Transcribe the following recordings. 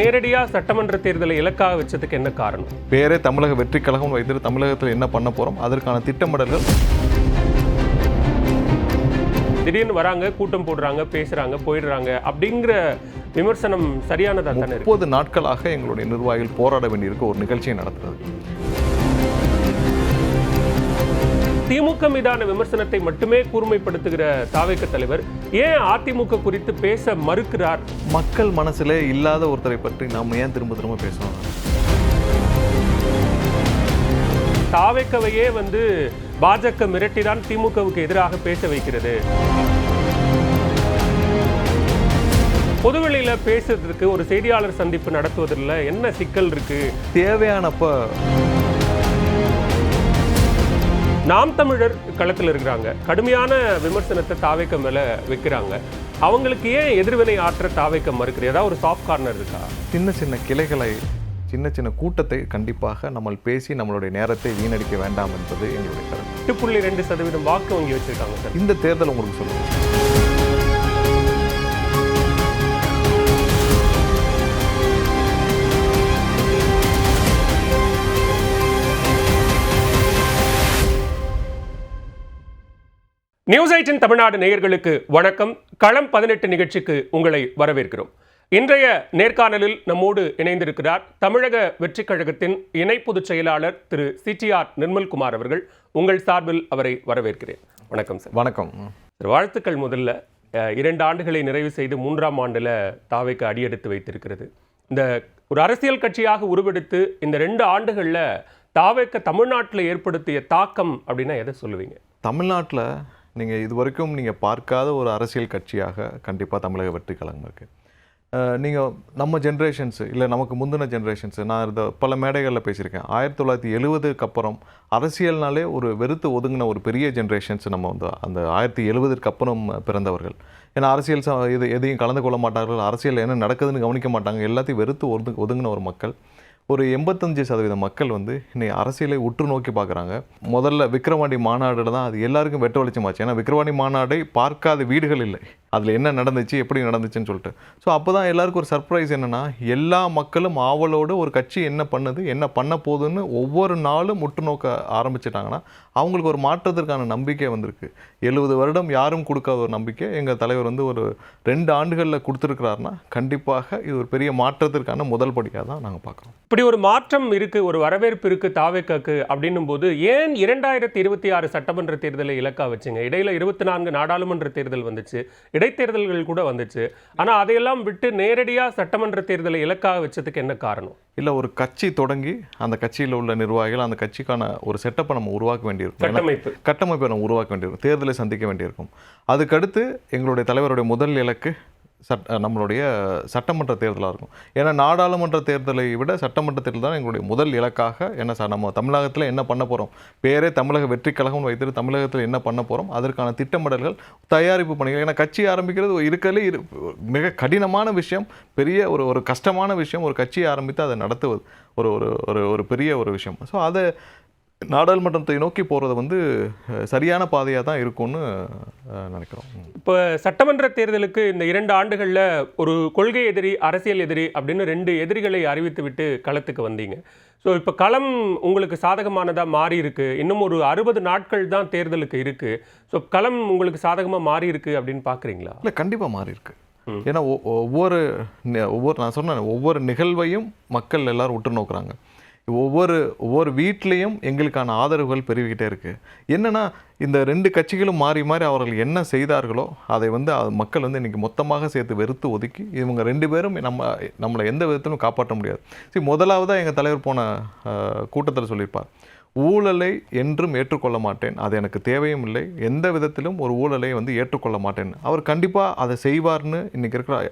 நேரடியாக சட்டமன்ற தேர்தலை இலக்காக வச்சதுக்கு என்ன காரணம்? பேரே தமிழக வெற்றி கழகம் வைத்து தமிழகத்தில் என்ன பண்ண போகிறோம் அதற்கான திட்டமிடல்கள். திடீர்னு வராங்க, கூட்டம் போடுறாங்க, பேசுறாங்க, போயிடுறாங்க அப்படிங்கிற விமர்சனம் சரியானதா தானே? 30 நாட்களாக எங்களுடைய நிர்வாகிகள் போராட வேண்டியிருக்க ஒரு நிகழ்ச்சியை நடத்துறது. திமுக மீதான விமர்சனத்தை மட்டுமே கூர்மைப்படுத்துகிற தாவேக தலைவர் ஏன் அதிமுக குறித்து பேச மறுக்கிறார்? மக்கள் மனசுல இல்லாத ஒருத்தரை பற்றி நாம் ஏன் திரும்ப திரும்ப பேசணும்? தாவேக்கவையே பாஜக மிரட்டிதான் திமுகவுக்கு எதிராக பேச வைக்கிறது. பொதுவெளியில பேசுறதுக்கு ஒரு செய்தியாளர் சந்திப்பு நடத்துவதில் என்ன சிக்கல் இருக்கு? தேவையானப்ப நாம் தமிழர் களத்தில் இருக்கிறாங்க, கடுமையான விமர்சனத்தை தாவேக்க மேல வைக்கிறாங்க. அவங்களுக்கு ஏன் எதிர்வினை ஆற்ற தாவேக்க மறுக்கிறது? ஏதாவது ஒரு சாஃப்ட் கார்னர் இருக்கா? சின்ன சின்ன கிளைகளை, சின்ன சின்ன கூட்டத்தை கண்டிப்பாக நம்ம பேசி நம்மளுடைய நேரத்தை வீணடிக்க வேண்டாம் என்பது எங்களுடைய கருத்து. 8.2% வாக்கு வங்கி வச்சிருக்காங்க சார். இந்த தேர்தல் உங்களுக்கு சொல்லுவோம். நியூஸ் 18 தமிழ்நாடு நேயர்களுக்கு வணக்கம். களம் 18 நிகழ்ச்சிக்கு உங்களை வரவேற்கிறோம். இன்றைய நேர்காணலில் நம்மோடு இணைந்திருக்கிறார் தமிழக வெற்றிக் கழகத்தின் இணை பொதுச் செயலாளர் திரு CTR நிர்மல்குமார் அவர்கள். உங்கள் சார்பில் அவரை வரவேற்கிறேன். வணக்கம் சார். வணக்கம். வாழ்த்துக்கள். முதல்ல 2 ஆண்டுகளை நிறைவு செய்து 3ஆம் ஆண்டில் தாவேக அடியெடுத்து வைத்திருக்கிறது. இந்த ஒரு அரசியல் கட்சியாக உருவெடுத்து இந்த 2 ஆண்டுகளில் தாவேக தமிழ்நாட்டில் ஏற்படுத்திய தாக்கம் அப்படின்னா எதை சொல்லுவீங்க? தமிழ்நாட்டில் நீங்கள் இது வரைக்கும் நீங்கள் பார்க்காத ஒரு அரசியல் கட்சியாக கண்டிப்பாக தமிழக வெற்றி கழகம் இருக்குது. நீங்கள் நம்ம ஜென்ரேஷன்ஸு இல்லை நமக்கு முந்தின ஜென்ரேஷன்ஸு, நான் இந்த பல மேடைகளில் பேசியிருக்கேன். 1970க்கு அப்புறம் அரசியல்னாலே ஒரு வெறுத்து ஒதுங்கின ஒரு பெரிய ஜென்ரேஷன்ஸ் நம்ம அந்த 1970க்கு அப்புறம் பிறந்தவர்கள். ஏன்னா அரசியல் எதையும் கலந்து கொள்ள மாட்டார்கள், அரசியல் என்ன நடக்குதுன்னு கவனிக்க மாட்டாங்க, எல்லாத்தையும் வெறுத்து ஒதுங்கின ஒரு மக்கள். ஒரு 85% மக்கள் இன்னைக்கு அரசியலை உற்று நோக்கி பார்க்குறாங்க. முதல்ல விக்கிரவாண்டி மாநாடில் தான் அது எல்லாருக்கும் வெட்ட வெளிச்சமாச்சு. ஏன்னா விக்கிரவாண்டி மாநாடை பார்க்காத வீடுகள் இல்லை, அதில் என்ன நடந்துச்சு, எப்படி நடந்துச்சுன்னு சொல்லிட்டு. ஸோ அப்போ தான் எல்லாருக்கும் ஒரு சர்ப்ரைஸ் என்னென்னா, எல்லா மக்களும் ஆவலோடு ஒரு கட்சி என்ன பண்ணுது, என்ன பண்ண போகுதுன்னு ஒவ்வொரு நாளும் உற்று நோக்க ஆரம்பிச்சிட்டாங்கன்னா அவங்களுக்கு ஒரு மாற்றத்திற்கான நம்பிக்கை வந்திருக்கு. 70 வருடம் யாரும் கொடுக்காத ஒரு நம்பிக்கை எங்கள் தலைவர் ஒரு 2 ஆண்டுகளில் கொடுத்துருக்கிறாருன்னா கண்டிப்பாக இது ஒரு பெரிய மாற்றத்திற்கான முதல் படியாக தான் நாங்கள் பார்க்குறோம். இப்படி ஒரு மாற்றம் இருக்கு, ஒரு வரவேற்பு இருக்கு தாவேக்காக்கு அப்படின்னும் போது ஏன் 2026 சட்டமன்ற தேர்தலை இலக்கா வச்சுங்க? இடையில 24 நாடாளுமன்ற தேர்தல் வந்துச்சு, இடைத்தேர்தல்கள் கூட வந்துச்சு. ஆனால் அதையெல்லாம் விட்டு நேரடியாக சட்டமன்ற தேர்தலை இலக்காக வச்சதுக்கு என்ன காரணம்? இல்லை, ஒரு கட்சி தொடங்கி அந்த கட்சியில் உள்ள நிர்வாகிகள் அந்த கட்சிக்கான ஒரு செட்டப்பை நம்ம உருவாக்க வேண்டியிருக்கும், கட்டமைப்பை நம்ம உருவாக்க வேண்டியிருக்கும், தேர்தலை சந்திக்க வேண்டியிருக்கும். அதுக்கடுத்து எங்களுடைய தலைவருடைய முதல் இலக்கு நம்மளுடைய சட்டமன்ற தேர்தலாக இருக்கும். ஏன்னா நாடாளுமன்ற தேர்தலை விட சட்டமன்ற தேர்தல் தான் எங்களுடைய முதல் இலக்காக. ஏன்னா நம்ம தமிழகத்தில் என்ன பண்ண போகிறோம், பேரே தமிழக வெற்றி கழகம் வைத்து தமிழகத்தில் என்ன பண்ண போகிறோம் அதற்கான திட்டமிடல்கள், தயாரிப்பு பணிகள். ஏன்னா கட்சி ஆரம்பிக்கிறது இருக்கிறதுலே மிக கடினமான விஷயம், பெரிய ஒரு கஷ்டமான விஷயம். ஒரு கட்சியை ஆரம்பித்து அதை நடத்துவது ஒரு பெரிய ஒரு விஷயம். ஸோ அதை நாடாளுமன்றத்தை நோக்கி போகிறது சரியான பாதையாக தான் இருக்கும்னு நினைக்கிறோம். இப்போ சட்டமன்ற தேர்தலுக்கு இந்த 2 ஆண்டுகளில் ஒரு கொள்கை எதிரி, அரசியல் எதிரி அப்படின்னு 2 எதிரிகளை அறிவித்து விட்டு களத்துக்கு வந்தீங்க. ஸோ இப்போ களம் உங்களுக்கு சாதகமானதாக மாறி இருக்கு. இன்னும் ஒரு 60 நாட்கள் தான் தேர்தலுக்கு இருக்கு. ஸோ களம் உங்களுக்கு சாதகமாக மாறி இருக்கு அப்படின்னு பார்க்குறீங்களா? இல்லை, கண்டிப்பாக மாறி இருக்கு. ஏன்னா ஒவ்வொரு நான் சொன்னேன், ஒவ்வொரு நிகழ்வையும் மக்கள் எல்லாரும் உற்று நோக்குறாங்க. ஒவ்வொரு வீட்லேயும் எங்களுக்கான ஆதரவுகள் பெருகிக்கிட்டே இருக்குது. என்னென்னா இந்த 2 கட்சிகளும் மாறி மாறி அவர்கள் என்ன செய்தார்களோ அதை மக்கள் இன்றைக்கி மொத்தமாக சேர்த்து வெறுத்து ஒதுக்கி இவங்க 2 பேரும் நம்மளை எந்த விதத்திலும் காப்பாற்ற முடியாது. முதலாவதாக எங்கள் தலைவர் போன கூட்டத்தில் சொல்லியிருப்பார், ஊழலை என்றும் ஏற்றுக்கொள்ள மாட்டேன், அது எனக்கு தேவையும் இல்லை, எந்த விதத்திலும் ஒரு ஊழலை ஏற்றுக்கொள்ள மாட்டேன். அவர் கண்டிப்பாக அதை செய்வார்னு இன்றைக்கி இருக்கிற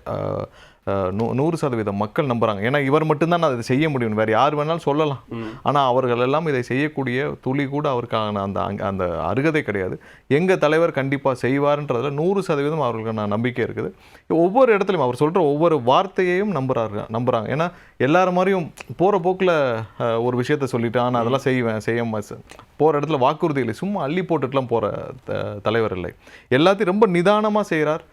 100% மக்கள் நம்புகிறாங்க. ஏன்னா இவர் மட்டும்தான் அதை செய்ய முடியும், வேறு யார் வேணாலும் சொல்லலாம். ஆனால் அவர்கள் எல்லாம் இதை செய்யக்கூடிய துளி கூட அவருக்கான அந்த அருகதை கிடையாது. எங்கள் தலைவர் கண்டிப்பாக செய்வார்ன்றதில் 100% அவர்களுக்கான நம்பிக்கை இருக்குது. ஒவ்வொரு இடத்துலையும் அவர் சொல்கிற ஒவ்வொரு வார்த்தையையும் நம்புகிறாங்க. ஏன்னா எல்லாரும் மாதிரியும் போகிற போக்கில் ஒரு விஷயத்த சொல்லிட்டு நான் அதெல்லாம் செய்ய போகிற இடத்துல வாக்குறுதிகளை சும்மா அள்ளி போட்டுட்டுலாம் போகிற தலைவர் இல்லை. எல்லாத்தையும் ரொம்ப நிதானமாக செய்கிறார்.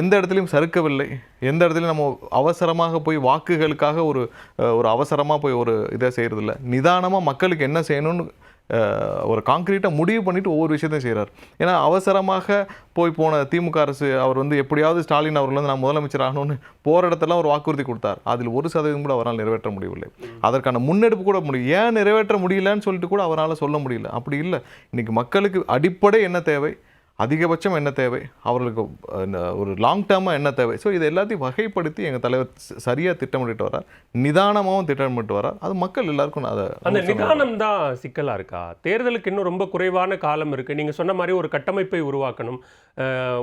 எந்த இடத்துலையும் சறுக்கவில்லை. எந்த இடத்துலையும் நம்ம அவசரமாக போய் வாக்குகளுக்காக ஒரு அவசரமாக போய் ஒரு இதை செய்கிறதில்ல. நிதானமாக மக்களுக்கு என்ன செய்யணும்னு ஒரு கான்க்ரீட்டாக முடிவு பண்ணிவிட்டு ஒவ்வொரு விஷயத்தையும் செய்கிறார். ஏன்னா அவசரமாக போன திமுக அரசு அவர் வந்து எப்படியாவது ஸ்டாலின் அவர்கள் வந்து நான் முதலமைச்சர் ஆகணும்னு போகிற இடத்துல ஒரு வாக்குறுதி கொடுத்தார். அதில் 1% கூட அவரால் நிறைவேற்ற முடியவில்லை. அதற்கான முன்னெடுப்பு கூட முடியும். ஏன் நிறைவேற்ற முடியலன்னு சொல்லிட்டு கூட அவரால் சொல்ல முடியல. அப்படி இல்லை. இன்றைக்கி மக்களுக்கு அடிப்படை என்ன தேவை, அதிகபட்சம் என்ன தேவை, அவர்களுக்கு ஒரு லாங் டேர்மாக என்ன தேவை, ஸோ இது எல்லாத்தையும் வகைப்படுத்தி எங்கள் தலைவர் சரியாக திட்டமிட்டு வரார். நிதானமாகவும் திட்டமிட்டு வரார். அது மக்கள் எல்லாருக்கும் அந்த நிதானம் தான் சிக்கலாக இருக்கா? தேர்தலுக்கு இன்னும் ரொம்ப குறைவான காலம் இருக்குது. நீங்கள் சொன்ன மாதிரி ஒரு கட்டமைப்பை உருவாக்கணும்.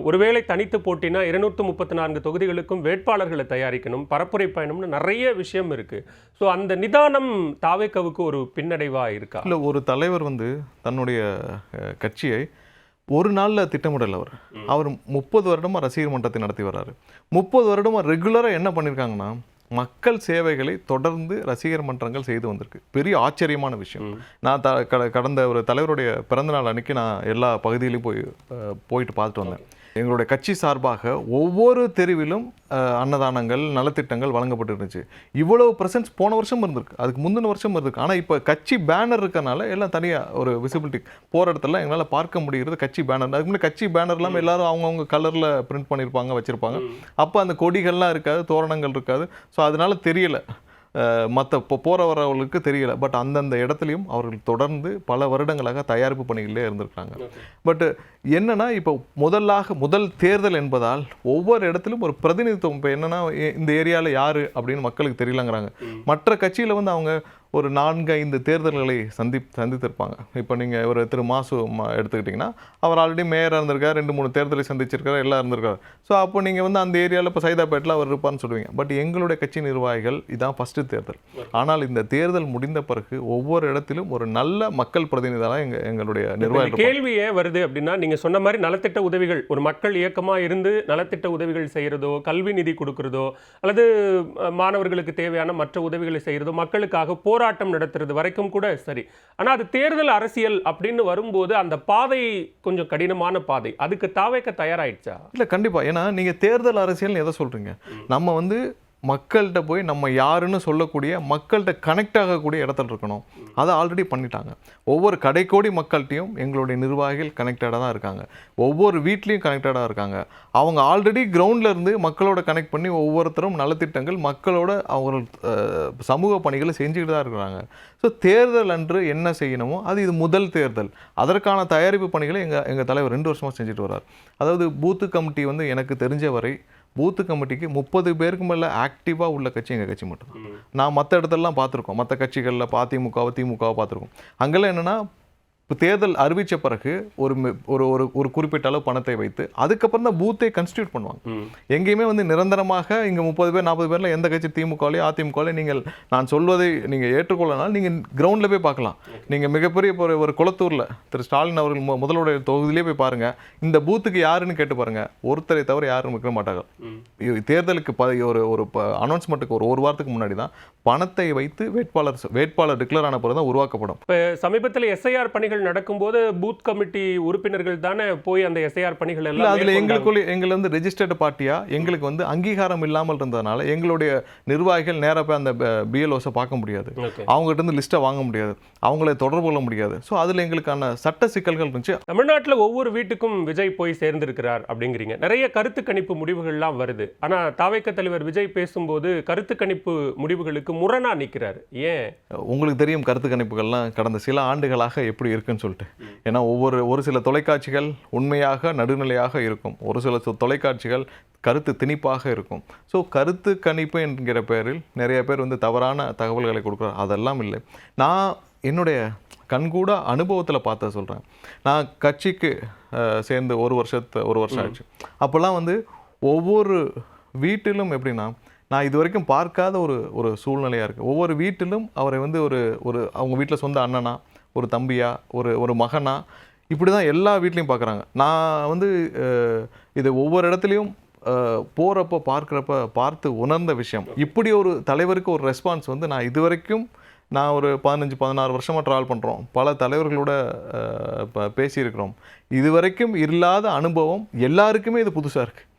ஒருவேளை தனித்து போட்டினா 234 தொகுதிகளுக்கும் வேட்பாளர்களை தயாரிக்கணும், பரப்புரை பயணம்னு நிறைய விஷயம் இருக்குது. ஸோ அந்த நிதானம் தாவேக்காவுக்கு ஒரு பின்னடைவாக இருக்கா? இல்லை, ஒரு தலைவர் வந்து தன்னுடைய கட்சியை ஒரு நாளில் திட்டமிடல். அவர் 30 வருடமாக ரசிகர் மன்றத்தை நடத்தி வர்றாரு. 30 வருடமாக ரெகுலராக என்ன பண்ணியிருக்காங்கன்னா, மக்கள் சேவைகளை தொடர்ந்து ரசிகர் மன்றங்கள் செய்து வந்திருக்கு. பெரிய ஆச்சரியமான விஷயம். நான் கடந்த ஒரு தலைவருடைய பிறந்தநாள் அன்னைக்கு நான் எல்லா பகுதியிலையும் போயிட்டு பார்த்துட்டு வந்தேன். எங்களுடைய கட்சி சார்பாக ஒவ்வொரு தெருவிலும் அன்னதானங்கள், நலத்திட்டங்கள் வழங்கப்பட்டு இருந்துச்சு. இவ்வளவு ப்ரெசன்ஸ் போன வருஷம் இருந்திருக்கு, அதுக்கு முந்தின வருஷம் இருந்திருக்கு. ஆனால் இப்போ கட்சி பேனர் இருக்கனால எல்லாம் தனியாக ஒரு விசிபிலிட்டி போகிற இடத்துல எங்களால் பார்க்க முடிகிறது கட்சி பேனர். அதுக்கு முன்னாடி கட்சி பேனர் இல்லாமல் எல்லாரும் அவங்கவுங்க கலரில் பிரிண்ட் பண்ணியிருப்பாங்க, வச்சுருப்பாங்க. அப்போ அந்த கொடிகள்லாம் இருக்காது, தோரணங்கள் இருக்காது. ஸோ அதனால தெரியலை, மற்ற போகிற வரவர்களுக்கு தெரியலை. பட் அந்தந்த இடத்துலையும் அவர்கள் தொடர்ந்து பல வருடங்களாக தயாரிப்பு பணிகளிலே இருந்திருக்காங்க. பட் என்னன்னா, இப்போ முதல் தேர்தல் என்பதால் ஒவ்வொரு இடத்திலும் ஒரு பிரதிநிதித்துவம். இப்போ என்னன்னா, இந்த ஏரியாவில் யார் அப்படின்னு மக்களுக்கு தெரியலங்கிறாங்க. மற்ற கட்சியில் வந்து அவங்க ஒரு 4-5 தேர்தல்களை சந்தித்திருப்பாங்க. இப்போ நீங்கள் ஒரு திரு மாசு எடுத்துக்கிட்டிங்கன்னா, அவர் ஆல்ரெடி மேயராக இருந்திருக்கார், 2-3 தேர்தலை சந்திச்சிருக்காரு, எல்லாம் இருந்திருக்காரு. ஸோ அப்போ நீங்கள் வந்து அந்த ஏரியாவில் இப்போ சைதாப்பேட்டில் அவர் இருப்பார்னு சொல்லுவீங்க. பட் எங்களுடைய கட்சி நிர்வாகிகள் இதான் ஃபஸ்ட்டு தேர்தல். ஆனால் இந்த தேர்தல் முடிந்த பிறகு ஒவ்வொரு இடத்திலும் ஒரு நல்ல மக்கள் பிரதிநிதியாக எங்களுடைய நிர்வாகிகள். கேள்வியே வருது அப்படின்னா, நீங்கள் சொன்ன மாதிரி நலத்திட்ட உதவிகள், ஒரு மக்கள் இயக்கமாக இருந்து நலத்திட்ட உதவிகள் செய்கிறதோ, கல்வி நிதி கொடுக்குறதோ, அல்லது மாணவர்களுக்கு தேவையான மற்ற உதவிகளை செய்கிறதோ, மக்களுக்காக போராட்டம் நடத்துறது வரைக்கும் கூட சரி. ஆனால் அது தேர்தல் அரசியல் அப்படின்னு வரும்போது அந்த பாதை கொஞ்சம் கடினமான பாதை. அதுக்கு தாவேக்க தயாராயிடுச்சா? இல்லை, கண்டிப்பாக. ஏன்னா நீங்கள் தேர்தல் அரசியல் எதை சொல்கிறீங்க? நம்ம வந்து மக்கள்கிட்ட போய் நம்ம யாருன்னு சொல்லக்கூடிய, மக்கள்கிட்ட கனெக்ட் ஆகக்கூடிய இடத்துல இருக்கணும். அதை ஆல்ரெடி பண்ணிட்டாங்க. ஒவ்வொரு கடைக்கோடி மக்கள்கிட்டையும் எங்களுடைய நிர்வாகிகள் கனெக்டடாக தான் இருக்காங்க. ஒவ்வொரு வீட்லேயும் கனெக்டடாக இருக்காங்க. அவங்க ஆல்ரெடி கிரவுண்டில் இருந்து மக்களோட கனெக்ட் பண்ணி ஒவ்வொருத்தரும் நலத்திட்டங்கள், மக்களோட அவங்க சமூக பணிகளை செஞ்சுக்கிட்டு தான் இருக்கிறாங்க. ஸோ தேர்தல் அன்று என்ன செய்யணுமோ அது இது முதல் தேர்தல். அதற்கான தயாரிப்பு பணிகளை எங்கள் தலைவர் 2 வருஷமாக செஞ்சுட்டு வர்றார். அதாவது பூத்து கமிட்டி வந்து எனக்கு தெரிஞ்ச வரை பூத்து கமிட்டிக்கு 30 பேருக்கு மேலே ஆக்டிவாக உள்ள கட்சி எங்கள் கட்சி மட்டும். நான் மற்ற இடத்துலலாம் பார்த்துருக்கோம், மற்ற கட்சிகளில் திமுகவை பார்த்துருக்கோம். அங்கெல்லாம் என்னென்னா, இப்போ தேர்தல் அறிவித்த பிறகு ஒரு குறிப்பிட்ட அளவு பணத்தை வைத்து அதுக்கப்புறம் தான் பூத்தை கன்ஸ்டியூட் பண்ணுவாங்க. எங்கேயுமே வந்து நிரந்தரமாக இங்கே 30 பேர் 40 பேரில் எந்த கட்சி திமுகலையோ அதிமுகலையோ நீங்கள் நான் சொல்வதை நீங்கள் ஏற்றுக்கொள்ளனாலும் நீங்கள் கிரவுண்டில் போய் பார்க்கலாம். நீங்கள் மிகப்பெரிய ஒரு குளத்தூரில் திரு ஸ்டாலின் அவர்கள் முதலுடைய தொகுதியிலே போய் பாருங்கள். இந்த பூத்துக்கு யாருன்னு கேட்டு பாருங்கள், ஒருத்தரை தவிர யாரும் இருக்க மாட்டாங்க. தேர்தலுக்கு ஒரு அனௌன்ஸ்மெண்ட்டுக்கு ஒரு வாரத்துக்கு முன்னாடி தான் பணத்தை வைத்து வேட்பாளர் டிக்ளேர் ஆன பிறகு தான் உருவாக்கப்படும். இப்போ சமீபத்தில் எஸ்ஐஆர் பணிகள் நடக்கும்போது பூத் கமிட்டி உறுப்பினர்கள் தானே போய் அந்த எஸ்ஐஆர் பணிகள் எல்லாம் அதில் எங்களை வந்து ரெஜிஸ்டர்டு பார்ட்டியா எங்களுக்கு வந்து அங்கீகாரம் இல்லாமல் இருந்ததுனால எங்களுடைய நிர்வாகிகள் நேராக போய் அந்த பிஎல்ஓஸை பார்க்க முடியாது, அவங்ககிட்ட இருந்து லிஸ்ட்டை வாங்க முடியாது, அவங்களை தொடர்பு கொள்ள முடியாது. ஸோ அதில் எங்களுக்கான சட்ட சிக்கல்கள் இருந்துச்சு. தமிழ்நாட்டில் ஒவ்வொரு வீட்டுக்கும் விஜய் போய் சேர்ந்திருக்கிறார் அப்படிங்கிறீங்க. நிறைய கருத்து கணிப்பு முடிவுகள்லாம் வருது. ஆனால் தாவேக்க தலைவர் விஜய் பேசும்போது கருத்து கணிப்பு முடிவுகளுக்கு முரணா நிற்கிறார். ஏன்? உங்களுக்கு தெரியும் கருத்து கணிப்புகள்லாம் கடந்த சில ஆண்டுகளாக எப்படி இருக்குன்னு சொல்லிட்டு. ஏன்னா ஒரு சில தொலைக்காட்சிகள் உண்மையாக நடுநிலையாக இருக்கும், ஒரு சில தொலைக்காட்சிகள் கருத்து திணிப்பாக இருக்கும். ஸோ கருத்து கணிப்பு என்கிற பெயரில் நிறைய பேர் வந்து தவறான தகவல்களை கொடுக்குறார். அதெல்லாம் இல்லை. நான் என்னுடைய கண்கூட அனுபவத்தில் பார்த்த சொல்கிறேன். நான் கட்சிக்கு சேர்ந்து ஒரு வருஷம் ஆச்சு. அப்போல்லாம் வந்து ஒவ்வொரு வீட்டிலும் எப்படின்னா, நான் இது வரைக்கும் பார்க்காத ஒரு சூழ்நிலையாக இருக்குது. ஒவ்வொரு வீட்டிலும் அவரை வந்து அவங்க வீட்டில் சொந்த அண்ணனா, ஒரு தம்பியா, ஒரு மகனா, இப்படி தான் எல்லா வீட்லேயும் பார்க்குறாங்க. நான் வந்து இது ஒவ்வொரு இடத்துலையும் போகிறப்ப பார்த்து உணர்ந்த விஷயம். இப்படி ஒரு தலைவருக்கு ஒரு ரெஸ்பான்ஸ் வந்து நான் இது வரைக்கும், நான் ஒரு 15-16 வருஷமாக ட்ராவல் பண்ணுறோம், பல தலைவர்களோட பேசியிருக்கிறோம். இது வரைக்கும் இல்லாத அனுபவம். எல்லாருக்குமே இது புதுசாக இருக்குது.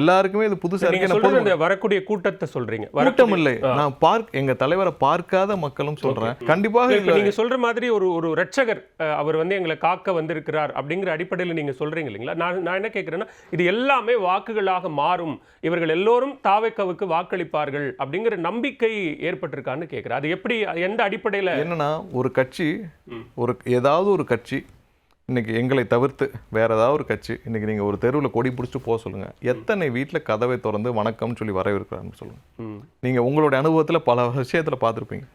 எல்லாருக்குமே இது புதுசா நீங்க இருக்கு. சொல்றது இந்த வரக்கூடிய கூட்டத்தை சொல்றீங்க. கூட்டம் இல்லை, நான் எங்க தலைவரை பார்க்காத மக்களும் சொல்றேன். கண்டிப்பாக இப்ப நீங்க சொல்ற மாதிரி ஒரு ரட்சகர் அவர் வந்து எங்களை காக்க வந்திருக்கிறார் அப்படிங்கிற அடிப்படையில் நீங்க சொல்றீங்க இல்லைங்களா? நான் என்ன கேட்கிறேன்னா, இது எல்லாமே வாக்குகளாக மாறும், இவர்கள் எல்லோரும் தாவேக்காவுக்கு வாக்களிப்பார்கள் அப்படிங்கிற நம்பிக்கை ஏற்பட்டிருக்கான்னு கேட்கிறேன். அது எப்படி, எந்த அடிப்படையில்? என்னன்னா, ஒரு கட்சி ஏதாவது ஒரு கட்சி இன்னைக்கு எங்களை தவிர்த்து வேற ஏதாவது ஒரு கட்சி இன்னைக்கு நீங்க ஒரு தெருவில் கொடி பிடிச்சிட்டு போக சொல்லுங்க, எத்தனை வீட்டில் கதவை திறந்து வணக்கம்னு சொல்லி வரவேற்கிறான்னு சொல்லுங்க. நீங்க உங்களுடைய அனுபவத்தில் பல விஷயத்தில் பார்த்துருப்பீங்க.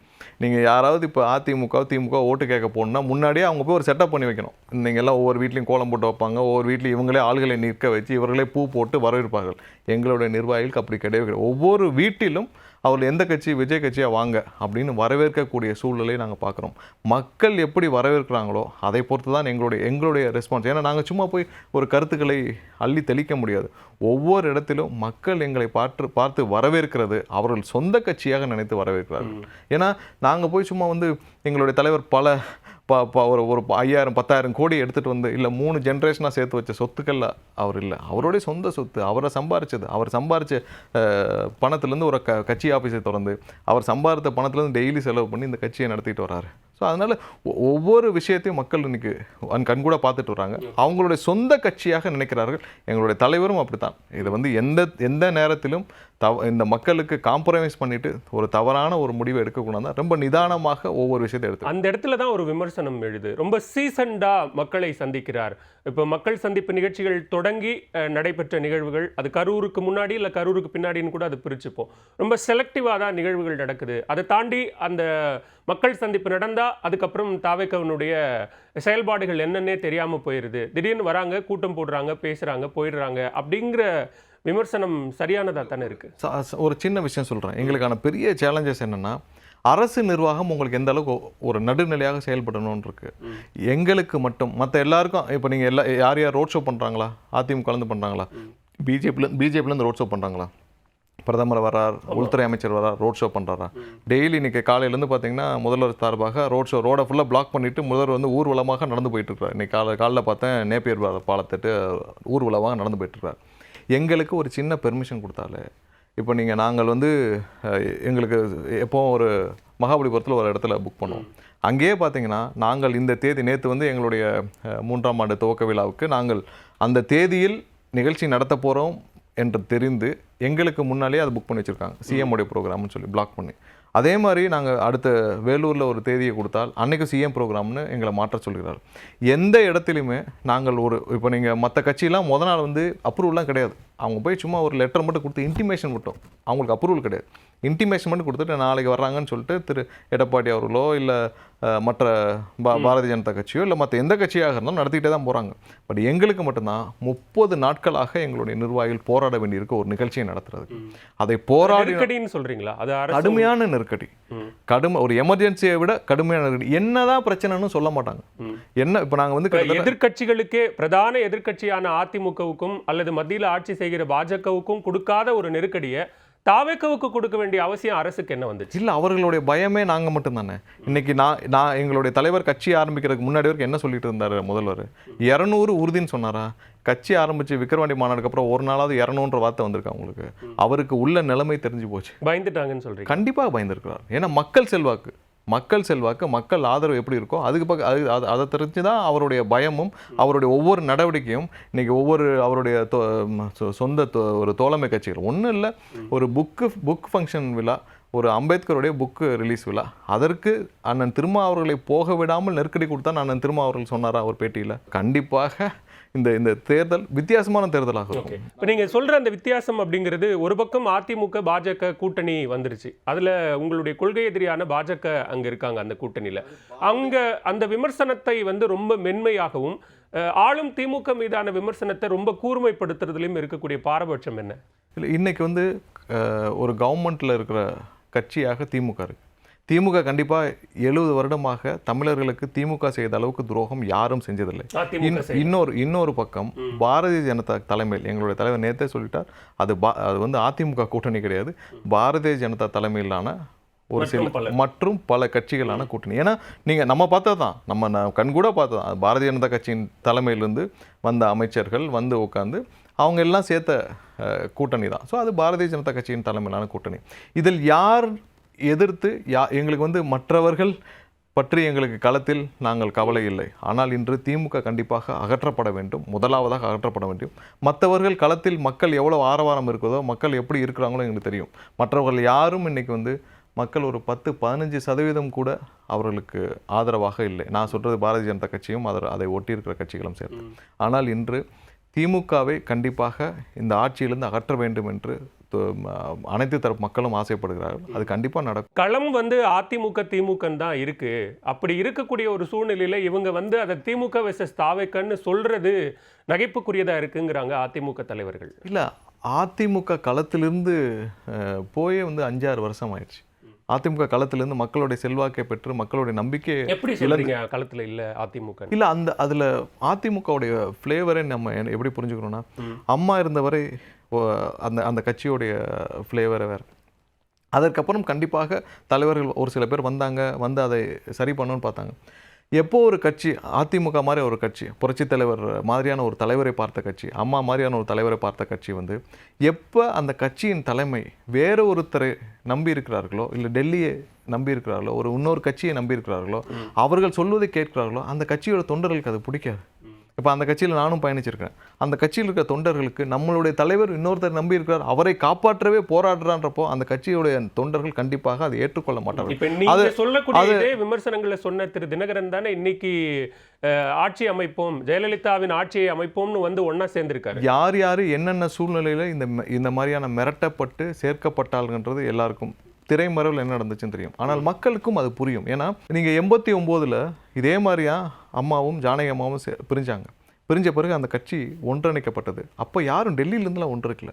நீங்கள் யாராவது இப்போ அதிமுக திமுக ஓட்டு கேட்க போகணுன்னா முன்னாடியே அவங்க போய் ஒரு செட்டப் பண்ணி வைக்கணும். நீங்கள் எல்லாம் ஒவ்வொரு வீட்லையும் கோலம் போட்டு வைப்பாங்க, ஒவ்வொரு வீட்லையும் இவங்களே ஆள்களை நிற்க வச்சு இவர்களே பூ போட்டு வரவேற்பார்கள். எங்களுடைய நிர்வாகிகளுக்கு அப்படி கிடையாது. ஒவ்வொரு வீட்டிலும் அவர்கள் எந்த கட்சி, விஜய் கட்சியாக வாங்க அப்படின்னு வரவேற்கக்கூடிய சூழ்நிலையை நாங்கள் பார்க்குறோம். மக்கள் எப்படி வரவேற்கிறாங்களோ அதை பொறுத்து தான் எங்களுடைய ரெஸ்பான்ஸ். ஏன்னா நாங்கள் சும்மா போய் ஒரு கருத்துக்களை அள்ளி தெளிக்க முடியாது. ஒவ்வொரு இடத்திலும் மக்கள் எங்களை பார்த்து வரவேற்கிறது அவர்கள் சொந்த கட்சியாக நினைத்து வரவேற்கிறார்கள். ஏன்னா நாங்கள் போய் சும்மா வந்து எங்களுடைய தலைவர் பல ஒரு 5000 10,000 கோடி எடுத்துகிட்டு வந்து இல்லை 3 ஜென்ரேஷனாக சேர்த்து வச்ச சொத்துக்கள் அவர் இல்லை, அவருடைய சொந்த சொத்து, அவரை சம்பாரிச்சது, அவர் சம்பாரித்த பணத்துலேருந்து ஒரு கட்சி ஆஃபீஸை திறந்து அவர் சம்பாதித்த பணத்துலேருந்து டெய்லி செலவு பண்ணி இந்த கட்சியை நடத்திட்டு வர்றாரு. ஸோ அதனால் ஒவ்வொரு விஷயத்தையும் மக்கள் இன்னைக்கு கண்கூட பார்த்துட்டு வர்றாங்க. அவங்களுடைய சொந்த கட்சியாக நினைக்கிறார்கள். எங்களுடைய தலைவரும் அப்படித்தான். இதை வந்து எந்த நேரத்திலும் இந்த மக்களுக்கு காம்ப்ரமைஸ் பண்ணிட்டு ஒரு தவறான ஒரு முடிவை எடுக்கக்கூடாது. ரொம்ப நிதானமாக ஒவ்வொரு விஷயத்தை எடுத்து அந்த இடத்துல தான் ஒரு விமர்சனம் எழுது. ரொம்ப சீசன்டா மக்களை சந்திக்கிறார். இப்போ மக்கள் சந்திப்பு நிகழ்ச்சிகள் தொடங்கி நடைபெற்ற நிகழ்வுகள், அது கரூருக்கு முன்னாடி இல்லை கரூருக்கு பின்னாடின்னு கூட அது பிரிச்சுப்போம். ரொம்ப செலக்டிவாக தான் நிகழ்வுகள் நடக்குது. அதை தாண்டி அந்த மக்கள் சந்திப்பு நடந்தா அதுக்கப்புறம் தாவேக்காவினுடைய செயல்பாடுகள் என்னன்னே தெரியாமல் போயிடுது. திடீர்னு வராங்க, கூட்டம் போடுறாங்க, பேசுகிறாங்க, போயிடுறாங்க அப்படிங்கிற விமர்சனம் சரியானதாக தானே இருக்குது. ஒரு சின்ன விஷயம் சொல்கிறேன். எங்களுக்கான பெரிய சேலஞ்சஸ் என்னென்னா, அரசு நிர்வாகம் உங்களுக்கு எந்த அளவுக்கு ஒரு நடுநிலையாக செயல்படணும்னு இருக்கு. எங்களுக்கு மட்டும், மற்ற எல்லாருக்கும் இப்போ நீங்கள் யார் ரோட் ஷோ பண்ணுறாங்களா? அதிமுக கலந்து பண்ணுறாங்களா? பிஜேபிலேருந்து ரோட் ஷோ பண்ணுறாங்களா? பிரதமர் வர்றார், உள்துறை அமைச்சர் வர்றார், ரோட் ஷோ பண்ணுறாரா? டெய்லி இன்றைக்கி காலையிலேருந்து பார்த்தீங்கன்னா முதல்வர் சார்பாக ரோடை ஃபுல்லாக பிளாக் பண்ணிவிட்டு முதல்வர் வந்து ஊர்வலமாக நடந்து போயிட்டுருக்கார். இன்றைக்கி காலைல பார்த்தேன் நேப்பியர் பாலத்திட்டு ஊர்வலமாக நடந்து போயிட்டுருக்கார். எங்களுக்கு ஒரு சின்ன பெர்மிஷன் கொடுத்தாலே, இப்போ நாங்கள் வந்து எங்களுக்கு எப்போவும் ஒரு மகாபலிபுரத்தில் ஒரு இடத்துல புக் பண்ணுவோம். அங்கேயே பார்த்தீங்கன்னா நாங்கள் இந்த தேதி நேற்று வந்து எங்களுடைய 3ஆம் ஆண்டு துவக்க விழாவுக்கு நாங்கள் அந்த தேதியில் நிகழ்ச்சி நடத்த போகிறோம் என்று தெரிந்து எங்களுக்கு முன்னாலே அது புக் பண்ணி வச்சுருக்காங்க. சிஎம் உடைய ப்ரோக்ராம்னு சொல்லி பிளாக் பண்ணி. அதே மாதிரி நாங்கள் அடுத்த வேலூரில் ஒரு தேதியை கொடுத்தால் அன்றைக்கு சிஎம் ப்ரோக்ராம்னு எங்களை மாற்ற சொல்கிறார். எந்த இடத்துலையுமே நாங்கள் இப்போ நீங்கள் மற்ற கட்சியெல்லாம் முத நாள் வந்து அப்ரூவல்லாம் கிடையாது. அவங்க போய் சும்மா ஒரு லெட்டர் மட்டும் கொடுத்து இன்டிமேஷன் விட்டோம். அவங்களுக்கு அப்ரூவல் கிடையாது. இன்டிமேஷன் மட்டும் கொடுத்துட்டு நாளைக்கு வர்றாங்கன்னு சொல்லிட்டு திரு எடப்பாடி அவர்களோ இல்லை மற்ற பாரதிய ஜனதா கட்சியோ இல்லை மற்ற எந்த கட்சியாக இருந்தாலும் நடத்திக்கிட்டே தான் போகிறாங்க. பட் எங்களுக்கு மட்டும்தான் 30 நாட்களாக எங்களுடைய நிர்வாகிகள் போராட வேண்டியிருக்கு ஒரு நிகழ்ச்சியை நடத்துறது. அதை போராடின்னு சொல்றீங்களா? அது கடுமையான நெருக்கடி, ஒரு எமர்ஜென்சியை விட கடுமையான நெருக்கடி. என்னதான் பிரச்சனைன்னு சொல்ல மாட்டாங்க. என்ன இப்போ நாங்கள் வந்து எதிர்கட்சிகளுக்கே, பிரதான எதிர்கட்சியான அதிமுகவுக்கும் அல்லது மத்தியில் ஆட்சி செய்கிற பாஜகவுக்கும் கொடுக்காத ஒரு நெருக்கடியை தாவேக்காவுக்கு கொடுக்க வேண்டிய அவசியம் அரசுக்கு என்ன வந்துச்சு? இல்லை, அவர்களுடைய பயமே நாங்கள் மட்டும்தானே. இன்னைக்கு நான் எங்களுடைய தலைவர் கட்சி ஆரம்பிக்கிறதுக்கு முன்னாடி வரைக்கும் என்ன சொல்லிட்டு இருந்தார் முதல்வர்? 200 உறுதின்னு சொன்னாரா? கட்சி ஆரம்பிச்சு விக்கிரவாண்டி மாநாடுக்கு அப்புறம் ஒரு நாளாவது 200ன்ற வார்த்தை வந்திருக்கா உங்களுக்கு? அவருக்கு உள்ள நிலைமை தெரிஞ்சு போச்சு. பயந்துட்டாங்கன்னு சொல்றீங்க? கண்டிப்பாக பயந்துருக்கிறார். ஏன்னா மக்கள் செல்வாக்கு மக்கள் ஆதரவு எப்படி இருக்கோ அதுக்கு அதை தெரிஞ்சு தான் அவருடைய பயமும் அவருடைய ஒவ்வொரு நடவடிக்கையும். இன்னைக்கு அவருடைய சொந்த ஒரு தோழமை கட்சிகள் ஒன்றும் இல்லை, ஒரு புக் ஃபங்க்ஷன் விழா, ஒரு அம்பேத்கருடைய புக்கு ரிலீஸ் விழா, அதற்கு அண்ணன் திருமா அவர்களை போக விடாமல் நெருக்கடி கொடுத்தா அண்ணன் திருமா அவர்கள் சொன்னாரா ஒரு பேட்டியில்? கண்டிப்பாக இந்த தேர்தல் வித்தியாசமான தேர்தலாக இருக்கும். இப்போ நீங்கள் சொல்கிற அந்த வித்தியாசம் அப்படிங்கிறது, ஒரு பக்கம் அதிமுக பாஜக கூட்டணி வந்துருச்சு, அதில் உங்களுடைய கொள்கை எதிரியான பாஜக அங்கே இருக்காங்க அந்த கூட்டணியில். அங்கே அந்த விமர்சனத்தை வந்து ரொம்ப மென்மையாகவும் ஆளும் திமுக மீதான விமர்சனத்தை ரொம்ப கூர்மைப்படுத்துறதுலையும் இருக்கக்கூடிய பாரபட்சம் என்ன? இல்லை, இன்னைக்கு வந்து ஒரு கவர்மெண்ட்டில் இருக்கிற கட்சியாக திமுக இருக்குது. திமுக கண்டிப்பாக 70 வருடமாக தமிழர்களுக்கு திமுக செய்த அளவுக்கு துரோகம் யாரும் செஞ்சதில்லை. இன்னொரு பக்கம் பாரதிய ஜனதா தலைமையில், எங்களுடைய தலைவர் நேற்றே சொல்லிட்டார், அது வந்து அதிமுக கூட்டணி கிடையாது, பாரதிய ஜனதா தலைமையிலான ஒரு சில மற்றும் பல கட்சிகளான கூட்டணி. ஏன்னா நம்ம பார்த்தது தான், நம்ம கண்கூட பார்த்தது தான். பாரதிய ஜனதா கட்சியின் தலைமையிலிருந்து வந்த அமைச்சர்கள் வந்து உட்காந்து அவங்க எல்லாம் சேர்த்த கூட்டணி தான். ஸோ அது பாரதிய ஜனதா கட்சியின் தலைமையிலான கூட்டணி. இதில் யார் எதிர்த்து எங்களுக்கு வந்து மற்றவர்கள் பற்றி எங்களுக்கு களத்தில் நாங்கள் கவலை இல்லை. ஆனால் இன்று திமுக கண்டிப்பாக அகற்றப்பட வேண்டும், முதலாவதாக அகற்றப்பட வேண்டும். மற்றவர்கள் களத்தில் மக்கள் எவ்வளோ ஆரவாரம் இருக்குதோ, மக்கள் எப்படி இருக்கிறாங்களோ எங்களுக்கு தெரியும். மற்றவர்கள் யாரும் இன்னைக்கு வந்து மக்கள் ஒரு 10-15% கூட அவர்களுக்கு ஆதரவாக இல்லை. நான் சொல்கிறது பாரதிய ஜனதா கட்சியும் அதை ஒட்டியிருக்கிற கட்சிகளும் சேர்த்து. ஆனால் இன்று திமுகவை கண்டிப்பாக இந்த ஆட்சியிலிருந்து அகற்ற வேண்டும் என்று அனைத்து தரப்பு மக்களும் ஆசைப்படுகிறார்கள். அது கண்டிப்பாக நடக்கும். களம் வந்து அதிமுக திமுக தான் இருக்கு. அப்படி இருக்கக்கூடிய ஒரு சூழ்நிலையில இவங்க வந்து அதை திமுக வெர்சஸ் தாவேக்கன்னு சொல்றது நகைப்புக்குரியதா இருக்குங்கிறாங்க அதிமுக தலைவர்கள். இல்லை, அதிமுக களத்திலிருந்து போயே வந்து 5-6 வருஷம் ஆயிடுச்சு. அதிமுக களத்திலிருந்து மக்களுடைய செல்வாக்கை பெற்று மக்களுடைய நம்பிக்கை எப்படி சொல்றீங்க களத்துல இல்ல அதிமுக? இல்ல, அதுல அதிமுகவுடைய ஃப்ளேவரை நம்ம எப்படி புரிஞ்சுக்கணும்னா, அம்மா இருந்தவரை அந்த கட்சியோடைய ஃப்ளேவரை வேறு. அதற்கப்புறம் கண்டிப்பாக தலைவர்கள் ஒரு சில பேர் வந்து அதை சரி பண்ணணும்னு பார்த்தாங்க. எப்போ ஒரு கட்சி அதிமுக மாதிரி ஒரு கட்சி, புரட்சித் தலைவர் மாதிரியான ஒரு தலைவரை பார்த்த கட்சி, அம்மா மாதிரியான ஒரு தலைவரை பார்த்த கட்சி வந்து எப்போ அந்த கட்சியின் தலைமை வேற ஒருத்தரை நம்பி இருக்கிறார்களோ, இல்லை டெல்லியை நம்பி இருக்கிறார்களோ, இன்னொரு கட்சியை நம்பி இருக்கிறார்களோ, அவர்கள் சொல்வதை கேட்கிறார்களோ, அந்த கட்சியோட தொண்டர்களுக்கு அது பிடிக்காது. இப்போ அந்த கட்சியில் நானும் பயணிச்சிருக்கேன். அந்த கட்சியில் இருக்கிற தொண்டர்களுக்கு நம்மளுடைய தலைவர் இன்னொருத்தர் நம்பி இருக்கிறார், அவரை காப்பாற்றவே போராடுறான்றப்போ அந்த கட்சியுடைய தொண்டர்கள் கண்டிப்பாக அதை ஏற்றுக்கொள்ள மாட்டார்கள். இப்போ நீங்க சொல்லக்கூடிய விமர்சனங்களை சொன்ன திரு தினகரன் தானே இன்னைக்கு ஆட்சி அமைப்போம், ஜெயலலிதாவின் ஆட்சியை அமைப்போம்னு வந்து ஒன்னா சேர்ந்திருக்காரு. யார் யார் என்னென்ன சூழ்நிலையில இந்த மாதிரியான மிரட்டப்பட்டு சேர்க்கப்பட்டாள்ன்றது எல்லாருக்கும் திரைமறைவில் என்ன நடந்துச்சுன்னு தெரியும். ஆனால் மக்களுக்கும் அது புரியும். ஏன்னா நீங்கள் 89 இதே மாதிரியா அம்மாவும் ஜானகி அம்மாவும் பிரிஞ்ச பிறகு அந்த கட்சி ஒன்றிணைக்கப்பட்டது. அப்போ யாரும் டெல்லியிலேருந்துலாம் ஒன்றிருக்கல.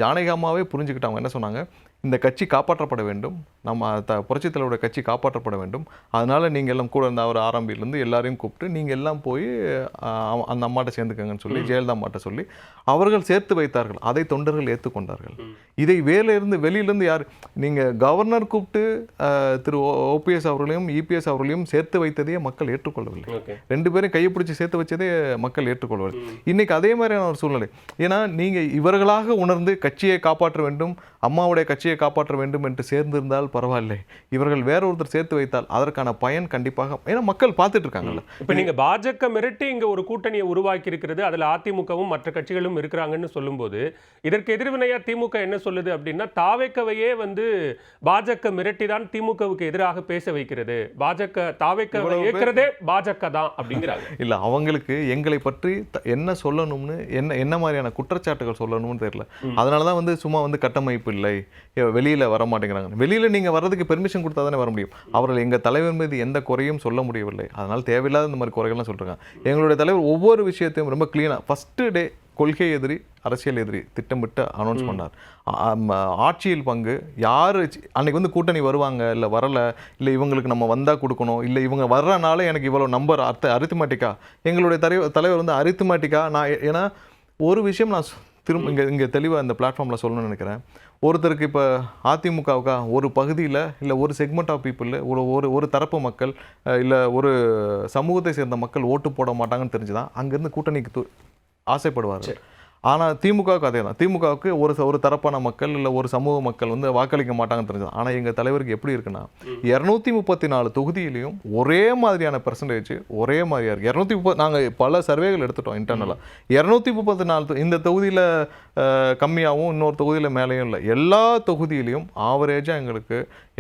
ஜானகி அம்மாவே புரிஞ்சுக்கிட்டாங்க. என்ன சொன்னாங்க, இந்த கட்சி காப்பாற்றப்பட வேண்டும், நம்ம புரட்சித் தலைவருடைய கட்சி காப்பாற்றப்பட வேண்டும், அதனால் நீங்கள் எல்லாம் கூட இருந்த அவர் ஆரம்பியிலேருந்து எல்லாரையும் கூப்பிட்டு நீங்கள் எல்லாம் போய் அந்த அம்மாட்ட சேர்ந்துக்கங்கன்னு சொல்லி ஜெயலலிதா அம்மாட்ட சொல்லி அவர்கள் சேர்த்து வைத்தார்கள். அதை தொண்டர்கள் ஏற்றுக்கொண்டார்கள். இதை வெளியிலேருந்து யார், நீங்கள் கவர்னர் கூப்பிட்டு திரு ஓபிஎஸ் அவர்களையும் இபிஎஸ் அவர்களையும் சேர்த்து வைத்ததையே மக்கள் ஏற்றுக்கொள்ளவில்லை. 2 பேரும் கையை பிடிச்சி சேர்த்து வச்சதே மக்கள் ஏற்றுக்கொள்ளவில்லை. இன்னைக்கு அதே மாதிரியான ஒரு சூழ்நிலை. ஏன்னா நீங்கள் இவர்களாக உணர்ந்து கட்சியை காப்பாற்ற வேண்டும், அம்மாவுடைய கட்சியை காப்பாற்ற வேண்டும் என்று சேர்ந்திருந்தால் பரவாயில்லை. இவர்கள் வேற ஒருத்தர் சேர்த்து வைத்தால் அதற்கான பயன் கண்டிப்பாக, ஏன்னா மக்கள் பார்த்துட்டு இருக்காங்கல்ல. இப்போ நீங்க பாஜக மிரட்டி இங்க ஒரு கூட்டணியை உருவாக்கி இருக்கிறது, அதுல அதிமுகவும் மற்ற கட்சிகளும் இருக்கிறாங்கன்னு சொல்லும்போது இதற்கு எதிர்வினையா திமுக என்ன சொல்லுது அப்படின்னா, தாவேக்கவையே வந்து பாஜக மிரட்டி தான் திமுகவுக்கு எதிராக பேச வைக்கிறது, பாஜக தாவேக்கவை ஏற்கிறதே பாஜக தான் அப்படிங்கிறாங்க. இல்ல, அவங்களுக்கு எங்களை பற்றி என்ன சொல்லணும்னு என்ன மாதிரியான குற்றச்சாட்டுகள் சொல்லணும்னு தெரியல. அதனாலதான் வந்து சும்மா வந்து கட்டமைப்பு இல்லை, வெளியில வர மாட்டேங்கிறாங்க. வெளியில நீங்க வர்றதுக்கு பெர்மிஷன் கொடுத்தா தானே வர முடியும். அவர்கள் எங்க தலைவர் மீது எந்த குறையும் சொல்ல முடியவில்லை. அதனால தேவையில்லாத இந்த மாதிரி குறைகள்லாம் சொல்றாங்க. எங்களுடைய தலைவர் ஒவ்வொரு விஷயத்தையும் ரொம்ப கிளீனா ஃபர்ஸ்ட் டே கொள்கை எதிரி அரசியல் எதிரி திட்டமிட்டு அனௌன்ஸ் பண்ணார். ஆட்சியில் பங்கு யார் அன்னைக்கு வந்து கூட்டணி வருவாங்க இல்லை வரல, இல்லை இவங்களுக்கு நம்ம வந்தால் கொடுக்கணும், இல்லை இவங்க வர்றனால எனக்கு இவ்வளோ நம்பர் அரித்மெட்டிக்கா, எங்களுடைய தலைவர் வந்து அரித்மெட்டிக்கா. ஏன்னா ஒரு விஷயம் நான் திரும்ப இங்கே தெளிவாக இந்த பிளாட்ஃபார்மில் சொல்லணும்னு நினைக்கிறேன். ஒருத்தருக்கு இப்போ அதிமுகவுக்கா ஒரு பகுதியில் இல்லை ஒரு செக்மெண்ட் ஆஃப் பீப்புள், ஒரு தரப்பு மக்கள் இல்லை ஒரு சமூகத்தை சேர்ந்த மக்கள் ஓட்டு போட மாட்டாங்கன்னு தெரிஞ்சுதான் அங்கேருந்து கூட்டணிக்கு ஆசைப்படுவார். ஆனால் திமுகவுக்கு அதே தான். திமுகவுக்கு ஒரு தரப்பான மக்கள் இல்லை ஒரு சமூக மக்கள் வந்து வாக்களிக்க மாட்டாங்கன்னு தெரிஞ்சது. ஆனால் எங்கள் தலைவருக்கு எப்படி இருக்குன்னா 234 தொகுதியிலையும் ஒரே மாதிரியான பெர்சன்டேஜ் ஒரே மாதிரியா இருக்கு. 230 நாங்கள் பல சர்வேகள் எடுத்துட்டோம் இன்டர்னலாக. 234 இந்த தொகுதியில் கம்மியாகவும் இன்னொரு தொகுதியில் மேலேயும் இல்லை. எல்லா தொகுதியிலையும் ஆவரேஜாக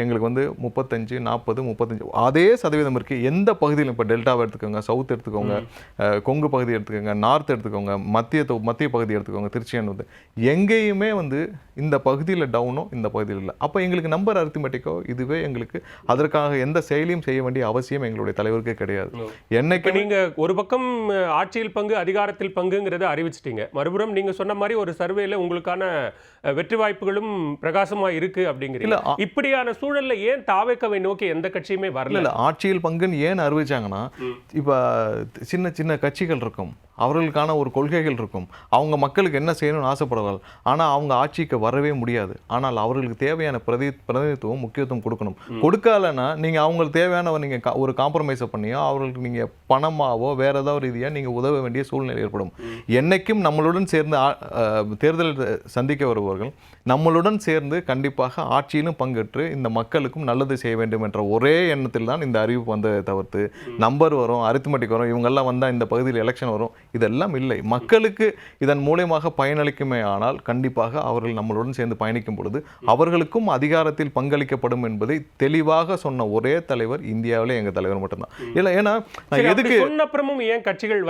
எங்களுக்கு வந்து 35, 40, 35 அதே சதவீதம் இருக்குது. எந்த பகுதியிலும் இப்போ டெல்டாவை எடுத்துக்கோங்க, சவுத் எடுத்துக்கோங்க, கொங்கு பகுதி எடுத்துக்கோங்க, நார்த் எடுத்துக்கோங்க, மத்திய பகுதி எடுத்துக்கோங்க, திருச்சியன் வந்து எங்கேயுமே வந்து இந்த பகுதியில் டவுனோ இந்த பகுதியில் இல்லை. அப்போ எங்களுக்கு நம்பர் அரித்மெட்டிக்கோ இதுவே எங்களுக்கு அதற்காக எந்த செயலியும் செய்ய வேண்டிய அவசியம் எங்களுடைய தலைவருக்கே கிடையாது. என்னைக்கு நீங்க ஒரு பக்கம் ஆட்சியில் பங்கு அதிகாரத்தில் பங்குங்கிறத அறிவிச்சிட்டீங்க, மறுபுறம் நீங்க சொன்ன மாதிரி ஒரு சர்வேல உங்களுக்கான வெற்றி வாய்ப்புகளும் பிரகாசமா இருக்கு அப்படிங்கிறீங்க. இப்படியான சூழல்ல ஏன் தாவேக்கவை நோக்கி எந்த கட்சியுமே வரல? ஆட்சியில் பங்குன்னு ஏன் அறிவிச்சாங்கன்னா, இப்ப சின்ன சின்ன கட்சிகள் இருக்கும், அவர்களுக்கான ஒரு கொள்கைகள் இருக்கும், அவங்க மக்களுக்கு என்ன செய்யணும்னு ஆசைப்படுவார்கள். ஆனால் அவங்க ஆட்சிக்கு வரவே முடியாது. ஆனால் அவர்களுக்கு தேவையான பிரதிநிதித்துவம் முக்கியத்துவம் கொடுக்கணும். கொடுக்கலன்னா நீங்கள் அவங்களுக்கு தேவையான நீங்கள் ஒரு காம்ப்ரமைஸை பண்ணியோ அவர்களுக்கு நீங்கள் பணமாவோ வேறு ஏதாவது ரீதியாக நீங்கள் உதவ வேண்டிய சூழ்நிலை ஏற்படும். என்னைக்கும் நம்மளுடன் சேர்ந்து தேர்தல் சந்திக்க வருபவர்கள் நம்மளுடன் சேர்ந்து கண்டிப்பாக ஆட்சியிலும் பங்கேற்று இந்த மக்களுக்கும் நல்லது செய்ய வேண்டும் என்ற ஒரே எண்ணத்தில் தான் இந்த அறிவிப்பு வந்ததை தவிர்த்து நம்பர் வரும், அரித்மெட்டிக் வரும், இவங்கெல்லாம் வந்தால் இந்த பகுதியில் எலெக்ஷன் வரும், இதெல்லாம் இல்லை. மக்களுக்கு இதன் மூலமாக பயனளிக்குமே ஆனால் கண்டிப்பாக அவர்கள் நம்மளுடன் சேர்ந்து பயணிக்கும் பொழுது அவர்களுக்கும் அதிகாரத்தில் பங்களிக்கப்படும் என்பதை தெளிவாக சொன்ன ஒரே தலைவர் இந்தியாவிலே எங்கள் தலைவர் மட்டும்தான். இல்லை, ஏன்னா நான் எதுக்கு சொன்னப்புறமும் ஏன் கட்சிகள்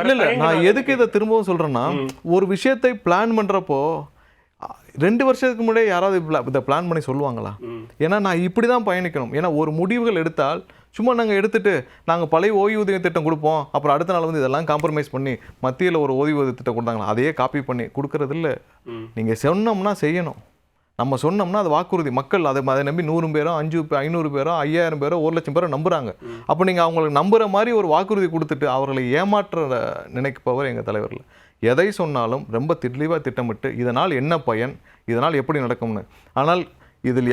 நான் எதுக்கு இதை திரும்பவும் சொல்றேன்னா, ஒரு விஷயத்தை பிளான் பண்றப்போ 2 வருஷத்துக்கு முன்னாடியே யாராவது இதை பிளான் பண்ணி சொல்லுவாங்களா? ஏன்னா நான் இப்படி தான் பயணிக்கணும். ஏன்னா ஒரு முடிவுகள் எடுத்தால் சும்மா நாங்கள் எடுத்துட்டு நாங்கள் பழைய ஓய்வூதிய திட்டம் கொடுப்போம், அப்புறம் அடுத்த நாள் வந்து இதெல்லாம் காம்ப்ரமைஸ் பண்ணி மத்தியில் ஒரு ஓய்வூதிய திட்டம் கொடுத்தாங்களா அதையே காப்பி பண்ணி கொடுக்கறது இல்லை. நீங்கள் சொன்னோம்னா செய்யணும். நம்ம சொன்னோம்னா அது வாக்குறுதி. மக்கள் அதை நம்பி 100 பேரோ 500 பேரோ 5000 பேரோ 1,00,000 பேரோ நம்புறாங்க. அப்போ நீங்கள் அவங்களுக்கு நம்புகிற மாதிரி ஒரு வாக்குறுதி கொடுத்துட்டு அவர்களை ஏமாற்ற நினைப்பவர் எங்கள் தலைவர்கள். எதை சொன்னாலும் ரொம்ப தெளிவாக திட்டமிட்டு இதனால் என்ன பயன், இதனால் எப்படி நடக்கும்னு. ஆனால் இதில்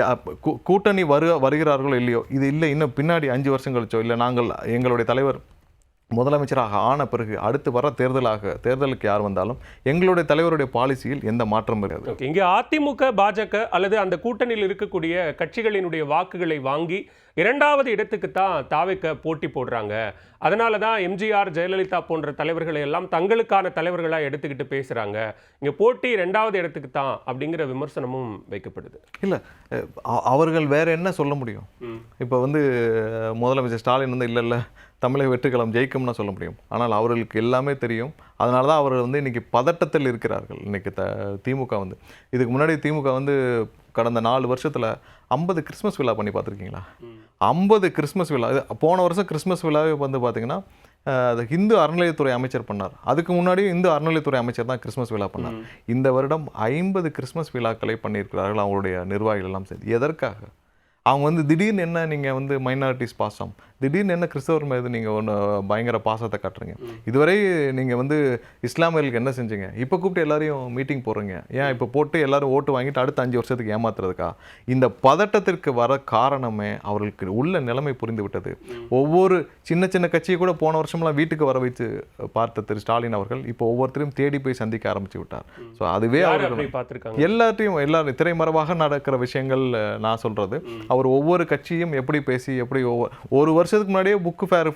கூட்டணி வருகிறார்களோ இல்லையோ, இது இல்லை இன்னும் பின்னாடி 5 வருஷம் கழிச்சோ, இல்லை நாங்கள் எங்களுடைய தலைவர் முதலமைச்சராக ஆன பிறகு அடுத்து வர தேர்தலுக்கு யார் வந்தாலும் எங்களுடைய தலைவருடைய பாலிசியில் எந்த மாற்றம் இருக்காது. இங்கே அதிமுக பாஜக அல்லது அந்த கூட்டணியில் இருக்கக்கூடிய கட்சிகளினுடைய வாக்குகளை வாங்கி 2வது இடத்துக்கு தான் தாவேக போட்டி போடுறாங்க. அதனால தான் எம்ஜிஆர் ஜெயலலிதா போன்ற தலைவர்களை எல்லாம் தங்களுக்கான தலைவர்களாக எடுத்துக்கிட்டு பேசுகிறாங்க. இங்கே போட்டி 2வது இடத்துக்கு தான் அப்படிங்கிற விமர்சனமும் வைக்கப்படுது. இல்லை, அவர்கள் வேற என்ன சொல்ல முடியும்? இப்போ வந்து முதலமைச்சர் ஸ்டாலின் வந்து இல்லை தமிழக வெற்றிக்களம் ஜெயிக்கும்னு சொல்ல முடியும். ஆனால் அவர்களுக்கு எல்லாமே தெரியும். அதனால தான் அவர்கள் வந்து இன்றைக்கி பதட்டத்தில் இருக்கிறார்கள். இன்றைக்கி திமுக வந்து இதுக்கு முன்னாடி திமுக வந்து கடந்த 4 வருஷத்தில் 50 கிறிஸ்மஸ் விழா பண்ணி பார்த்துருக்கீங்களா? 50 கிறிஸ்மஸ் விழா. போன வருஷம் கிறிஸ்மஸ் விழாவே வந்து பார்த்தீங்கன்னா அது இந்து அறநிலையத்துறை அமைச்சர் பண்ணார். அதுக்கு முன்னாடியும் இந்து அறநிலையத்துறை அமைச்சர் தான் கிறிஸ்மஸ் விழா பண்ணார். இந்த வருடம் 50 கிறிஸ்மஸ் விழாக்களை பண்ணியிருக்கிறார்கள் அவங்களுடைய நிர்வாகிகள் எல்லாம் சேர்ந்து. எதற்காக? அவங்க வந்து திடீர்னு என்ன நீங்கள் வந்து மைனாரிட்டிஸ் பாசம், திடீர்னு என்ன கிறிஸ்தவர் மீது நீங்கள் ஒன்று பயங்கர பாசத்தை காட்டுறீங்க. இதுவரை நீங்கள் வந்து இஸ்லாமியர்களுக்கு என்ன செஞ்சீங்க? இப்போ கூப்பிட்டு எல்லாரையும் மீட்டிங் போடுறீங்க. ஏன் இப்போ போட்டு எல்லாரும் ஓட்டு வாங்கிட்டு அடுத்த 5 வருஷத்துக்கு ஏமாத்துறதுக்கா? இந்த பதட்டத்திற்கு வர காரணமே அவர்களுக்கு உள்ள நிலைமை புரிந்து விட்டது. ஒவ்வொரு சின்ன சின்ன கட்சியை கூட போன வருஷம்லாம் வீட்டுக்கு வர வைத்து பார்த்த திரு ஸ்டாலின் அவர்கள் இப்போ ஒவ்வொருத்தரையும் தேடி போய் சந்திக்க ஆரம்பிச்சு விட்டார். ஸோ அதுவே அவர்கள் எல்லாரும் திரைமறைவாக நடக்கிற விஷயங்கள் நான் சொல்றது. அவர் ஒவ்வொரு கட்சியும் எப்படி பேசி எப்படி ஒரு வருஷத்துக்கு முன்னாடியே புக் ஃபேர்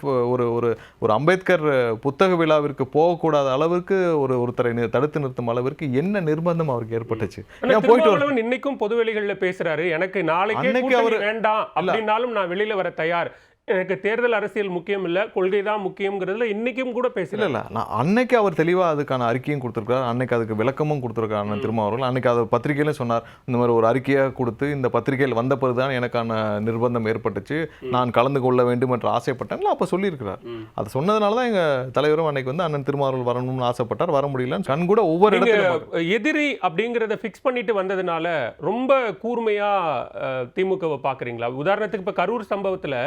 ஒரு அம்பேத்கர் புத்தக விழாவிற்கு போகக்கூடாத அளவிற்கு ஒருத்தரை தடுத்து நிறுத்தும் அளவிற்கு என்ன நிர்பந்தம் அவருக்கு ஏற்பட்டுச்சு? போயிட்டு இன்னைக்கும் பொதுவெளிகளில் பேசுறாரு. எனக்கு நாளைக்கு அவர் வேண்டாம் அப்படின்னாலும் நான் வெளியில வர தயார், எனக்கு தேர்தல் அரசியல் முக்கியம் இல்லை, கொள்கை தான் முக்கியங்கிறதுல இன்னைக்கும் கூட பேசல. இல்லை, நான் அன்னைக்கு அவர் தெளிவாக அதுக்கான அறிக்கையும் கொடுத்துருக்காரு, அன்னைக்கு அதுக்கு விளக்கமும் கொடுத்துருக்காரு திருமாவர்கள். அன்னைக்கு அதை பத்திரிகையிலும் சொன்னார். இந்த மாதிரி ஒரு அறிக்கையாக கொடுத்து இந்த பத்திரிகையில் வந்த பிறகுதான் எனக்கான நிர்பந்தம் ஏற்பட்டுச்சு, நான் கலந்து கொள்ள வேண்டும் என்று ஆசைப்பட்டேன் அப்போ சொல்லியிருக்கிறார். அதை சொன்னதுனால தான் எங்கள் தலைவரும் அன்னைக்கு வந்து அண்ணன் திருமாவர்கள் வரணும்னு ஆசைப்பட்டார். வர முடியல. கண் கூட ஒவ்வொரு இடத்துல எதிரி அப்படிங்கிறத ஃபிக்ஸ் பண்ணிட்டு வந்ததுனால ரொம்ப கூர்மையா திமுகவை பார்க்குறீங்களா? உதாரணத்துக்கு இப்போ கரூர் சம்பவத்தில்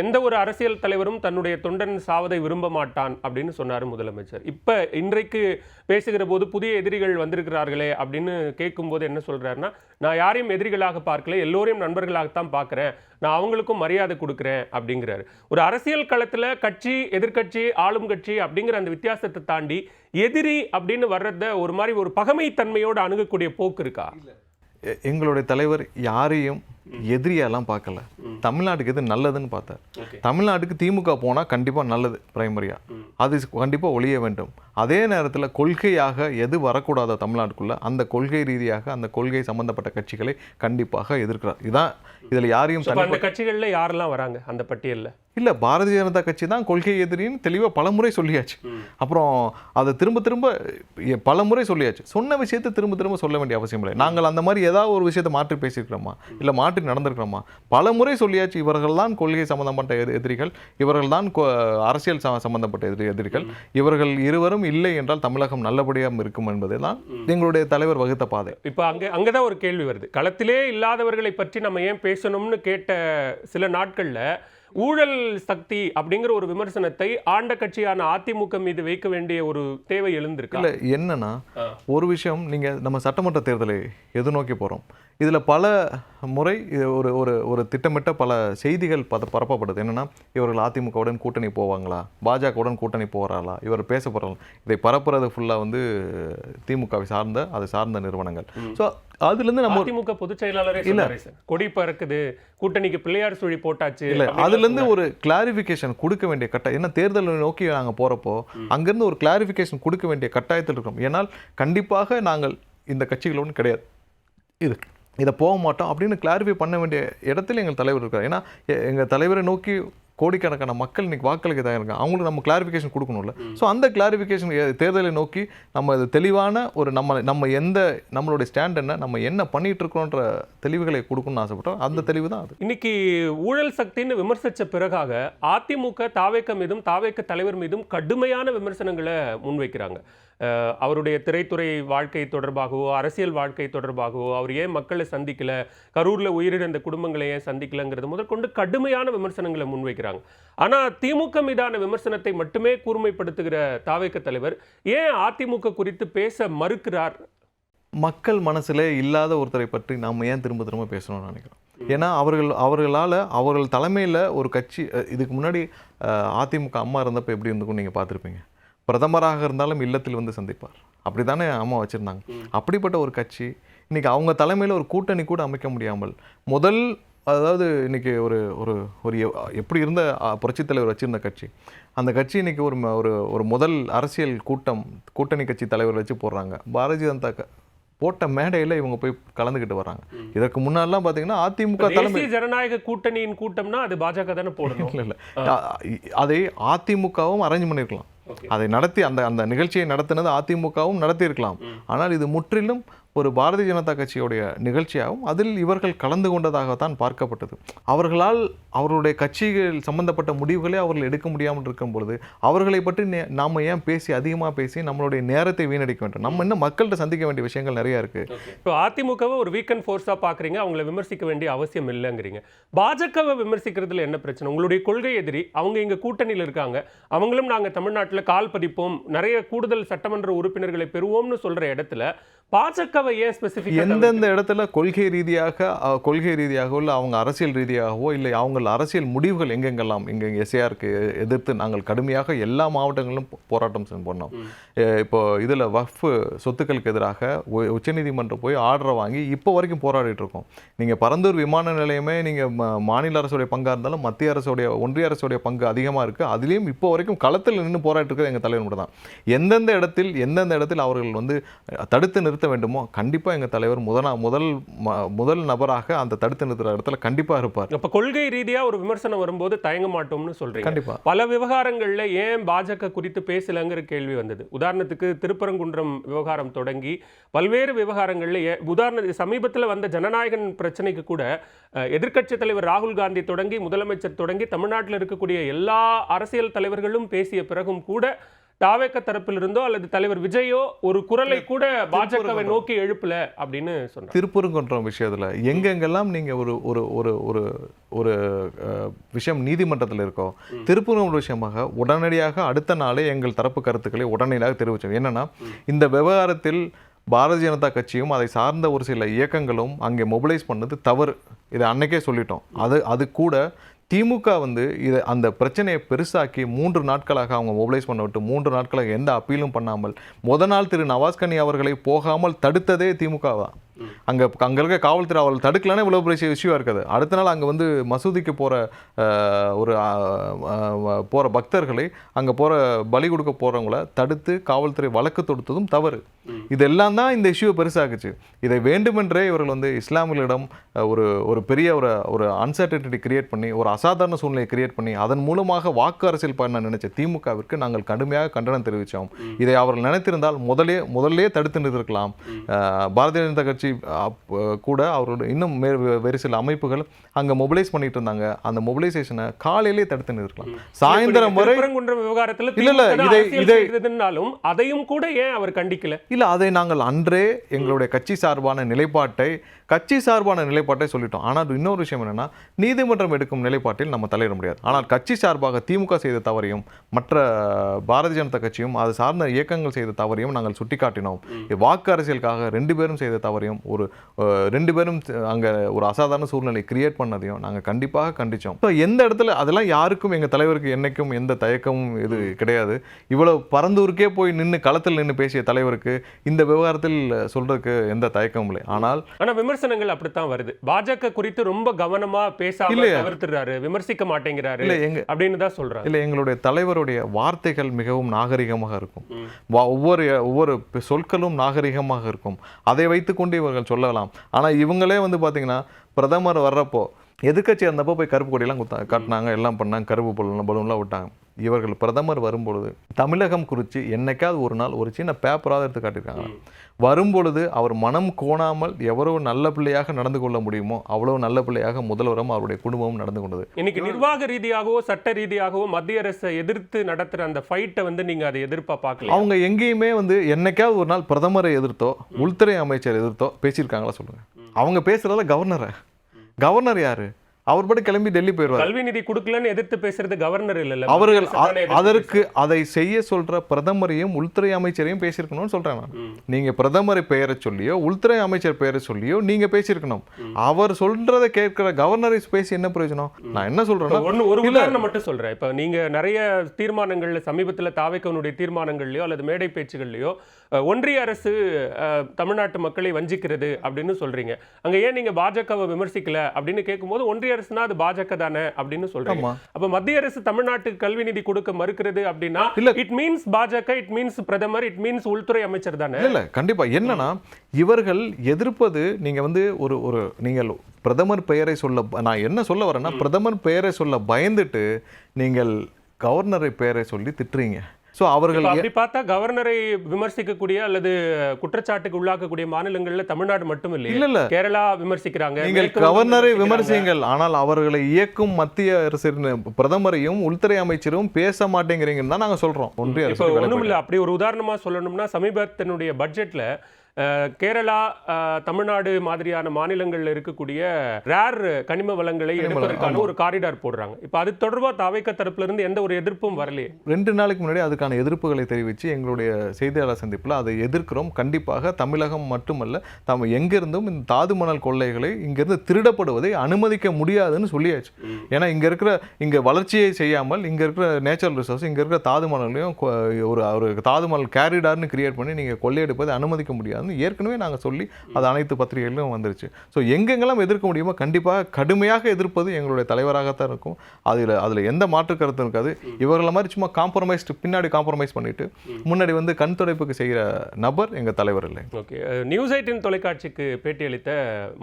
எந்த ஒரு அரசியல் தலைவரும் தன்னுடைய தொண்டன் சாவதை விரும்ப மாட்டான் அப்படின்னு சொன்னார் முதலமைச்சர். இப்போ இன்றைக்கு பேசுகிற போது புதிய எதிரிகள் வந்திருக்கிறார்களே அப்படின்னு கேட்கும்போது என்ன சொல்றாருன்னா, நான் யாரையும் எதிரிகளாக பார்க்கல, எல்லோரையும் நண்பர்களாகத்தான் பார்க்குறேன், நான் அவங்களுக்கும் மரியாதை கொடுக்குறேன் அப்படிங்கிறாரு. ஒரு அரசியல் களத்தில் கட்சி எதிர்கட்சி ஆளும் கட்சி அப்படிங்கிற அந்த வித்தியாசத்தை தாண்டி எதிரி அப்படின்னு வர்றத ஒரு மாதிரி ஒரு பகைமைத்தன்மையோடு அணுகக்கூடிய போக்கு இருக்கா? எங்களுடைய தலைவர் யாரையும் எதிரியாலாம் பார்க்கல. தமிழ்நாட்டுக்கு எது நல்லதுன்னு பார்த்தார். தமிழ்நாட்டுக்கு திமுக போனால் கண்டிப்பாக நல்லது, பிரைமரியா அது கண்டிப்பாக ஒழிய வேண்டும். அதே நேரத்தில் கொள்கையாக எது வரக்கூடாத தமிழ்நாட்டுக்குள்ள அந்த கொள்கை ரீதியாக அந்த கொள்கை சம்பந்தப்பட்ட கட்சிகளை கண்டிப்பாக எதிர்க்கிறார். இதான் இதில் யாரையும் அந்த கட்சிகளில் யாரெல்லாம் வராங்க அந்த பட்டியலில்? இல்லை, பாரதிய ஜனதா கட்சி தான் கொள்கை எதிரின்னு தெளிவாக பலமுறை சொல்லியாச்சு. அப்புறம் அதை திரும்ப பலமுறை சொல்லியாச்சு. சொன்ன விஷயத்தை திரும்ப சொல்ல வேண்டிய அவசியம் இல்லை. நாங்கள் அந்த மாதிரி ஏதாவது ஒரு விஷயத்தை மாற்றி பேசியிருக்கிறோமா, இல்லை மாற்றி நடந்திருக்கிறோமா? பலமுறை சொல்லியாச்சு. இவர்கள் தான் கொள்கை சம்பந்தப்பட்ட எதிரிகள், இவர்கள் தான் அரசியல் சம்பந்தப்பட்ட எதிரிகள், இவர்கள் இருவரும் இல்லை என்றால் தமிழகம் நல்லபடியாக இருக்கும் என்பதை தான் எங்களுடைய தலைவர் வகுத்த பாதை. இப்போ அங்கதான் ஒரு கேள்வி வருது. களத்திலே இல்லாதவர்களை பற்றி நம்ம ஏன் பேசணும்னு கேட்ட சில நாட்களில் ஊழல் சக்தி அப்படிங்கிற ஒரு விமர்சனத்தை ஆண்ட கட்சியான அதிமுக மீது வைக்க வேண்டிய ஒரு தேவை எழுந்திருக்கு. இல்ல என்னன்னா ஒரு விஷயம், நீங்க நம்ம சட்டமன்ற தேர்தலை எதிர்நோக்கி போறோம். இதுல பல முறை இது ஒரு ஒரு ஒரு திட்டமிட்ட பல செய்திகள் பரப்பப்படுது. என்னன்னா, இவர்கள் அதிமுகவுடன் கூட்டணி போவாங்களா, பாஜகவுடன் கூட்டணி போறாங்களா, இவர் பேச போறாங்க, இதை பரப்புறது ஃபுல்லா வந்து திமுகவை சார்ந்த அதை சார்ந்த நிறுவனங்கள். ஸோ அதுல இருந்து நம்ம அதிமுக பொதுச் செயலாளரே சொன்னாரே சார், கொடி பறக்குது, கூட்டணிக்கு பிள்ளையார் சுழி போட்டாச்சு. இல்ல அதுல இருந்து ஒரு கிளாரிபிகேஷன் கொடுக்க வேண்டிய கட்டாயம், என்ன தேர்தலை நோக்கி நாங்க போறப்போ அங்கிருந்து ஒரு கிளாரிபிகேஷன் கொடுக்க வேண்டிய கட்டாயத்தில் இருக்கோம். ஏன்னால் கண்டிப்பாக நாங்கள் இந்த கட்சிகளோடு கிடையாது, இதை போக மாட்டோம் அப்படின்னு கிளாரிஃபை பண்ண வேண்டிய இடத்துல எங்கள் தலைவர் இருக்கார். ஏன்னா எங்கள் தலைவரை நோக்கி கோடிக்கணக்கான மக்கள் இன்னைக்கு வாக்களிக்க தான் இருக்காங்க, அவங்களுக்கு நம்ம கிளாரிஃபிகேஷன் கொடுக்கணும்ல. ஸோ அந்த கிளாரிஃபிகேஷன் தேர்தலை நோக்கி நம்ம இது தெளிவான ஒரு நம்ம எந்த நம்மளுடைய ஸ்டாண்ட் என்ன, நம்ம என்ன பண்ணிட்டு இருக்கோன்ற தெளிவுகளை கொடுக்கணும்னு ஆசைப்பட்டோம். அந்த தெளிவு தான் அது. இன்னைக்கு ஊழல் சக்தின்னு விமர்சித்த பிறகாக அதிமுக தாவேக்க மீதும் தாவேக்க தலைவர் மீதும் கடுமையான விமர்சனங்களை முன்வைக்கிறாங்க. அவருடைய திரைத்துறை வாழ்க்கை தொடர்பாகவோ அரசியல் வாழ்க்கை தொடர்பாகவோ, அவர் ஏன் மக்களை சந்திக்கல, கரூர்ல உயிரிழந்த குடும்பங்களை ஏன் சந்திக்கலங்கிறது முதற்கொண்டு கடுமையான விமர்சனங்களை முன்வைக்கிறாங்க. ஆனா திமுக மீதான விமர்சனத்தை மட்டுமே கூர்மைப்படுத்துகிற தாவேக்க தலைவர் ஏன் அதிமுக குறித்து பேச மறுக்கிறார்? மக்கள் மனசுல இல்லாத ஒருத்தரை பற்றி நாம் ஏன் திரும்ப திரும்ப பேசணும்னு நினைக்கிறோம். ஏன்னா அவர்களால் அவர்கள் தலைமையில் ஒரு கட்சி, இதுக்கு முன்னாடி அதிமுக அம்மா இருந்தப்போ எப்படி இருந்துக்கும் நீங்கள் பார்த்துருப்பீங்க. பிரதமராக இருந்தாலும் இல்லத்தில் வந்து சந்திப்பார், அப்படி தானே அம்மா வச்சுருந்தாங்க. அப்படிப்பட்ட ஒரு கட்சி இன்றைக்கி அவங்க தலைமையில் ஒரு கூட்டணி கூட அமைக்க முடியாமல் அதாவது இன்றைக்கி ஒரு ஒரு ஒரு எப்படி இருந்த புரட்சித் தலைவர் வச்சுருந்த கட்சி, அந்த கட்சி இன்றைக்கி ஒரு முதல் அரசியல் கூட்டணி கட்சி தலைவர் வச்சு போடுறாங்க. பாரதிய ஜனதா போட்ட மேடையில் இவங்க போய் கலந்துக்கிட்டு வராங்க. இதற்கு முன்னாடிலாம் பார்த்தீங்கன்னா அதிமுக தலைமை ஜனநாயக கூட்டணியின் கூட்டம்னா அது பாஜக தானே போடணும். இல்லை அதை அதிமுகவும் அரேஞ்ச் பண்ணியிருக்கலாம், அதை நடத்தி அந்த நிகழ்ச்சியை நடத்தினது அதிமுகவும் நடத்தியிருக்கலாம். ஆனால் இது முற்றிலும் ஒரு பாரதிய ஜனதா கட்சியுடைய நிகழ்ச்சியாகவும் அதில் இவர்கள் கலந்து கொண்டதாகத்தான் பார்க்கப்பட்டது. அவர்களால் அவர்களுடைய கட்சிகள் சம்பந்தப்பட்ட முடிவுகளை அவர்கள் எடுக்க முடியாமல் இருக்கும் பொழுது அவர்களை பற்றி நாம் ஏன் அதிகமாக பேசி நம்மளுடைய நேரத்தை வீணடிக்க வேண்டும்? நம்ம இன்னும் மக்கள்கிட்ட சந்திக்க வேண்டிய விஷயங்கள் நிறைய இருக்கு. இப்போ அதிமுகவை ஒரு வீக்கெண்ட் ஃபோர்ஸாக பார்க்குறீங்க, அவங்களை விமர்சிக்க வேண்டிய அவசியம் இல்லைங்கிறீங்க. பாஜகவை விமர்சிக்கிறதுல என்ன பிரச்சனை? உங்களுடைய கொள்கை எதிரி அவங்க இங்கே கூட்டணியில் இருக்காங்க, அவங்களும் நாங்கள் தமிழ்நாட்டில் கால் பதிப்போம், நிறைய கூடுதல் சட்டமன்ற உறுப்பினர்களை பெறுவோம்னு சொல்கிற இடத்துல பாஜகவை ஏன் ஸ்பெசிஃபிக் எந்தெந்த இடத்துல கொள்கை ரீதியாக உள்ள அவங்க அரசியல் ரீதியாகவோ இல்லை அவங்க அரசியல் முடிவுகள் எங்கெங்கெல்லாம் எஸ்ஏஆருக்கு எதிர்த்து நாங்கள் கடுமையாக எல்லா மாவட்டங்களிலும் போராட்டம் பண்ணோம். இப்போ இதில் வக்ஃப் சொத்துக்களுக்கு எதிராக உச்சநீதிமன்றம் போய் ஆர்டரை வாங்கி இப்போ வரைக்கும் போராடிட்டு இருக்கோம். நீங்கள் பரந்தூர் விமான நிலையமே நீங்கள் மாநில அரசுடைய பங்காக இருந்தாலும் மத்திய அரசுடைய ஒன்றிய அரசுடைய பங்கு அதிகமாக இருக்குது, அதுலேயும் இப்போ வரைக்கும் களத்தில் நின்று போராடிட்டு இருக்கிறது எங்கள் தலைவர் மட்டும் தான். எந்தெந்த இடத்தில் அவர்கள் வந்து தடுத்து நிறுத்த வேண்டுமோ கண்டிப்பாக எங்கள் தலைவர் முதல் நபராக அந்த தடுத்து நிறுத்துற இடத்துல கண்டிப்பாக இருப்பார். அப்போ கொள்கை ரீதியாக ஒரு விமர்சனம் வரும்போது தயங்க மாட்டோம்னு சொல்றீங்க. கண்டிப்பாக பல விவகாரங்களில் ஏன் பாஜக குறித்து பேசலங்கிற கேள்வி வந்தது. உதாரணத்துக்கு திருப்பரங்குன்றம் விவகாரம் தொடங்கி பல்வேறு விவகாரங்களில் சமீபத்தில் வந்த ஜனநாயகன் பிரச்சனைக்கு கூட எதிர்க்கட்சி தலைவர் ராகுல் காந்தி தொடங்கி முதலமைச்சர் தொடங்கி தமிழ்நாட்டில் இருக்கக்கூடிய எல்லா அரசியல் தலைவர்களும் பேசிய பிறகும் கூட தாவேக்க தரப்பில் இருந்தோ அல்லது தலைவர் விஜயோ ஒரு குரலை கூட பாஜகவை நோக்கி எழுப்பல அப்படின்னு சொன்னார். திருப்பரங்குன்றம் விஷயத்துல எங்கெங்கெல்லாம் நீங்க ஒரு ஒரு ஒரு ஒரு ஒரு விஷயம் நீதிமன்றத்தில் இருக்கோ, திருப்பரங்குன்றம் விஷயமாக உடனடியாக அடுத்த நாளே எங்கள் தரப்பு கருத்துக்களை உடனடியாக தெரிவித்தோம். என்னன்னா, இந்த விவகாரத்தில் பாரதிய ஜனதா கட்சியும் அதை சார்ந்த ஒரு சில இயக்கங்களும் அங்கே மொபிலைஸ் பண்ணது தவறு, இதை அன்னைக்கே சொல்லிட்டோம். அது கூட திமுக வந்து இதை அந்த பிரச்சனையை பெருசாக்கி 3 நாட்களாக அவங்க மொபிலைஸ் பண்ண விட்டு 3 நாட்களாக எந்த அப்பீலும் பண்ணாமல் முதல் திரு நவாஸ்கனி அவர்களை போகாமல் தடுத்ததே திமுக தான். அங்கே இருக்க காவல்துறை அவர்கள் தடுக்கலானே இவ்வளோ பெரிய இஷ்யூவாக இருக்காது. அடுத்த நாள் அங்கே வந்து மசூதிக்கு போகிற பக்தர்களை அங்கே பலி கொடுக்க போகிறவங்கள தடுத்து காவல்துறை வழக்கு தொடுத்ததும் தவறு. இதெல்லாம் தான் இந்த இஷ்யூவை பெருசாக்குச்சு. இதை வேண்டுமென்றே இவர்கள் வந்து இஸ்லாமியர்களிடம் ஒரு பெரிய ஒரு அன்சர்டனிட்டி கிரியேட் பண்ணி ஒரு அசாதாரண சூழ்நிலையை கிரியேட் பண்ணி அதன் மூலமாக வாக்கு அரசியல் பண்ண நினைச்ச திமுகவிற்கு நாங்கள் கடுமையாக கண்டனம் தெரிவித்தோம். இதை அவர்கள் நினைத்திருந்தால் முதல்லே தடுத்து நிறுத்திருக்கலாம். பாரதிய ஜனதா கட்சி கட்சி கூட அவரோட இன்னும் வேறு சில அமைப்புகள் அங்க மொபிலைஸ் பண்ணிட்டு இருந்தாங்க. அந்த மொபிலைசேஷனை காலையிலேயே தடுத்து நிறுத்தலாம். சாயந்தரம் வரை விவகாரத்தில் அதையும் கூட ஏன் அவர் கண்டிக்கல? இல்ல, அதை நாங்கள் அன்றே எங்களுடைய கட்சி சார்பான நிலைப்பாட்டை சொல்லிட்டோம். ஆனால் இன்னொரு விஷயம் என்னன்னா, நீதிமன்றம் எடுக்கும் நிலைப்பாட்டில் நம்ம தலையிட முடியாது. ஆனால் கட்சி சார்பாக திமுக செய்த தவறையும் மற்ற பாரதிய ஜனதா கட்சியும் அது சார்ந்த இயக்கங்கள் செய்த தவறையும் நாங்கள் சுட்டிக்காட்டினோம். வாக்கு அரசியலுக்காக 2 பேரும் செய்த தவறையும், ஒரு 2 பேரும் அங்க ஒரு அசாதாரண சூழ்நிலை கிரியேட் பண்ணதையும் நாங்கள் கண்டிப்பாக கண்டிச்சோம். எந்த இடத்துல அதெல்லாம் யாருக்கும், எங்க தலைவருக்கு என்னைக்கும் எந்த தயக்கமும் இது கிடையாது. இவ்வளவு பரந்தூருக்கே போய் நின்று களத்தில் நின்று பேசிய தலைவருக்கு இந்த விவகாரத்தில் சொல்றதுக்கு எந்த தயக்கமும் இல்லை. ஆனால் விமர்சனங்கள் அப்படித்தான் வருது. பாஜக குறித்து ரொம்ப கவனமா பேசாம தவிர்த்துறாரு, விமர்சிக்க மாட்டேங்கிறாரு அப்படின்னு தான் சொல்றாங்க. இல்ல, எங்களுடைய தலைவருடைய வார்த்தைகள் மிகவும் நாகரிகமாக இருக்கும். ஒவ்வொரு சொற்களும் நாகரிகமாக இருக்கும். அதை வைத்துக்கொண்டு இவர்கள் சொல்லலாம். ஆனா இவங்களே வந்து பாத்தீங்கன்னா, பிரதமர் வர்றப்போ எதிர்க்கட்சி இருந்தப்போ போய் கருப்பு கொடியெல்லாம் காட்டினாங்க, எல்லாம் பண்ணாங்க, கருப்பு பலூன்லாம் விட்டாங்க. இவர்கள் பிரதமர் வரும்பொழுது தமிழகம் குறித்து என்னைக்காவது ஒரு நாள் ஒரு சின்ன பேப்பராக எடுத்து காட்டியிருக்காங்க. வரும்பொழுது அவர் மனம் கோணாமல் எவ்வளவு நல்ல பிள்ளையாக நடந்து கொள்ள முடியுமோ அவ்வளவு நல்ல பிள்ளையாக முதல்வரும் அவருடைய குடும்பமும் நடந்து கொண்டது. இன்னைக்கு நிர்வாக ரீதியாகவோ சட்ட ரீதியாகவோ மத்திய அரசை எதிர்த்து நடத்துற அந்த ஃபைட்டை வந்து நீங்க அதை எதிர்ப்பா பார்க்கல. அவங்க எங்கேயுமே வந்து என்னைக்காவது ஒரு நாள் பிரதமரை எதிர்த்தோ உள்துறை அமைச்சர் எதிர்த்தோ பேசியிருக்காங்களா சொல்லுங்க. அவங்க பேசுறதால கவர்னர் யாரு? அவர் படி கிளம்பி டெல்லி போயிடுவார். கல்வி நிதி கொடுக்கலன்னு எதிர்த்து பேசுறது கவர்னர் இல்ல. அவர்கள் அதற்கு அதை செய்ய சொல்ற பிரதமரையும் உள்துறை அமைச்சரையும் பேசியிருக்கணும்னு சொல்றேன் நான். நீங்க பிரதமரை பெயரை சொல்லியோ உள்துறை அமைச்சர் பெயரை சொல்லியோ நீங்க பேசியிருக்கணும். அவர் சொல்றதை கேட்கிற கவர்னரை பேசி என்ன பிரயோஜனம்? நான் என்ன சொல்றேன்னா, ஒரு உதாரணம் மட்டும் சொல்றேன். இப்ப நீங்க நிறைய தீர்மானங்கள்ல சமீபத்தில் தாவேக்கனுடைய தீர்மானங்கள்லயோ அல்லது மேடை பேச்சுகள்லயோ ஒன்றிய அரசு தமிழ்நாட்டு மக்களை வஞ்சிக்கிறது அப்படின்னு சொல்றீங்க. அங்க ஏன் நீங்க பாஜகவை விமர்சிக்கல அப்படின்னு கேட்கும்போது ஒன்றிய அரசுனா அது பாஜக தானே அப்படின்னு சொல்றீங்க. அப்ப மத்திய அரசு தமிழ்நாட்டுக்கு கல்வி நிதி கொடுக்க மறுக்கிறது அப்படின்னா இட் மீன்ஸ் பாஜக, இட் மீன்ஸ் பிரதமர், இட் மீன்ஸ் உள்துறை அமைச்சர் தானே? இல்ல, கண்டிப்பா. என்னன்னா, இவர்கள் எதிர்ப்பது நீங்க வந்து ஒரு நீங்கள் பிரதமர் பெயரை சொல்ல, நான் என்ன சொல்ல வரேன்னா, பிரதமர் பெயரை சொல்ல பயந்துட்டு நீங்கள் கவர்னரை பெயரை சொல்லி திட்டுறீங்க. ஸோ அவர்கள் அப்படி பார்த்தா கவர்னரை விமர்சிக்கக்கூடிய அல்லது குற்றச்சாட்டுக்கு உள்ளாக்கக்கூடிய மாநிலங்கள்ல தமிழ்நாடு மட்டும் இல்ல, கேரளா விமர்சிக்கிறாங்க. நீங்கள் கவர்னரை விமர்சிங்கள், ஆனால் அவர்களை இயக்கும் மத்திய அரசு பிரதமரையும் உள்துறை அமைச்சரும் பேச மாட்டேங்கிறீங்கன்னு தான் நாங்க சொல்றோம். ஒன்றும் இல்லை. அப்படி ஒரு உதாரணமா சொல்லணும்னா, சமீபத்தினுடைய பட்ஜெட்ல கேரளா, தமிழ்நாடு மாதிரியான மாநிலங்களில் இருக்கக்கூடிய ரேர் கனிம வளங்களை எடுப்பதற்கான ஒரு காரிடார் போடுறாங்க. இப்போ அது தொடர்பாக தாவேக்கா தரப்புல இருந்து எந்த ஒரு எதிர்ப்பும் வரலையே. 2 நாளைக்கு முன்னாடி அதுக்கான எதிர்ப்புகளை தெரிவித்து எங்களுடைய செய்தியாளர் சந்திப்பில் அதை எதிர்க்கிறோம். கண்டிப்பாக தமிழகம் மட்டுமல்ல, எங்கிருந்தும் இந்த தாது மணல் கொள்ளைகளை இங்கிருந்து திருடப்படுவதை அனுமதிக்க முடியாதுன்னு சொல்லியாச்சு. ஏன்னா இங்க வளர்ச்சியை செய்யாமல் இங்க இருக்கிற நேச்சுரல் ரிசோர்ஸ், இங்க இருக்கிற தாது மணலையும் ஒரு தாது மணல் கேரிடார்னு கிரியேட் பண்ணி நீங்க கொள்ளையெடுப்பதை அனுமதிக்க முடியாது ஏற்கனவே நாங்கள் சொல்லி அது அனைத்து பத்திரிகைகளிலும் வந்துருச்சு. ஸோ எங்கெங்கெல்லாம் எதிர்க்க முடியுமோ கண்டிப்பாக கடுமையாக எதிர்ப்பது எங்களுடைய தலைவராகத்தான் இருக்கும். அதில் எந்த மாற்று கருத்தும் இருக்காது. இவர்களை மாதிரி சும்மா பின்னாடி காம்ப்ரமைஸ் பண்ணிட்டு முன்னாடி வந்து கண் துடைப்புக்கு செய்கிற நபர் எங்கள் தலைவர் இல்லை. ஓகே. நியூஸ் 18 தொலைக்காட்சிக்கு பேட்டியளித்த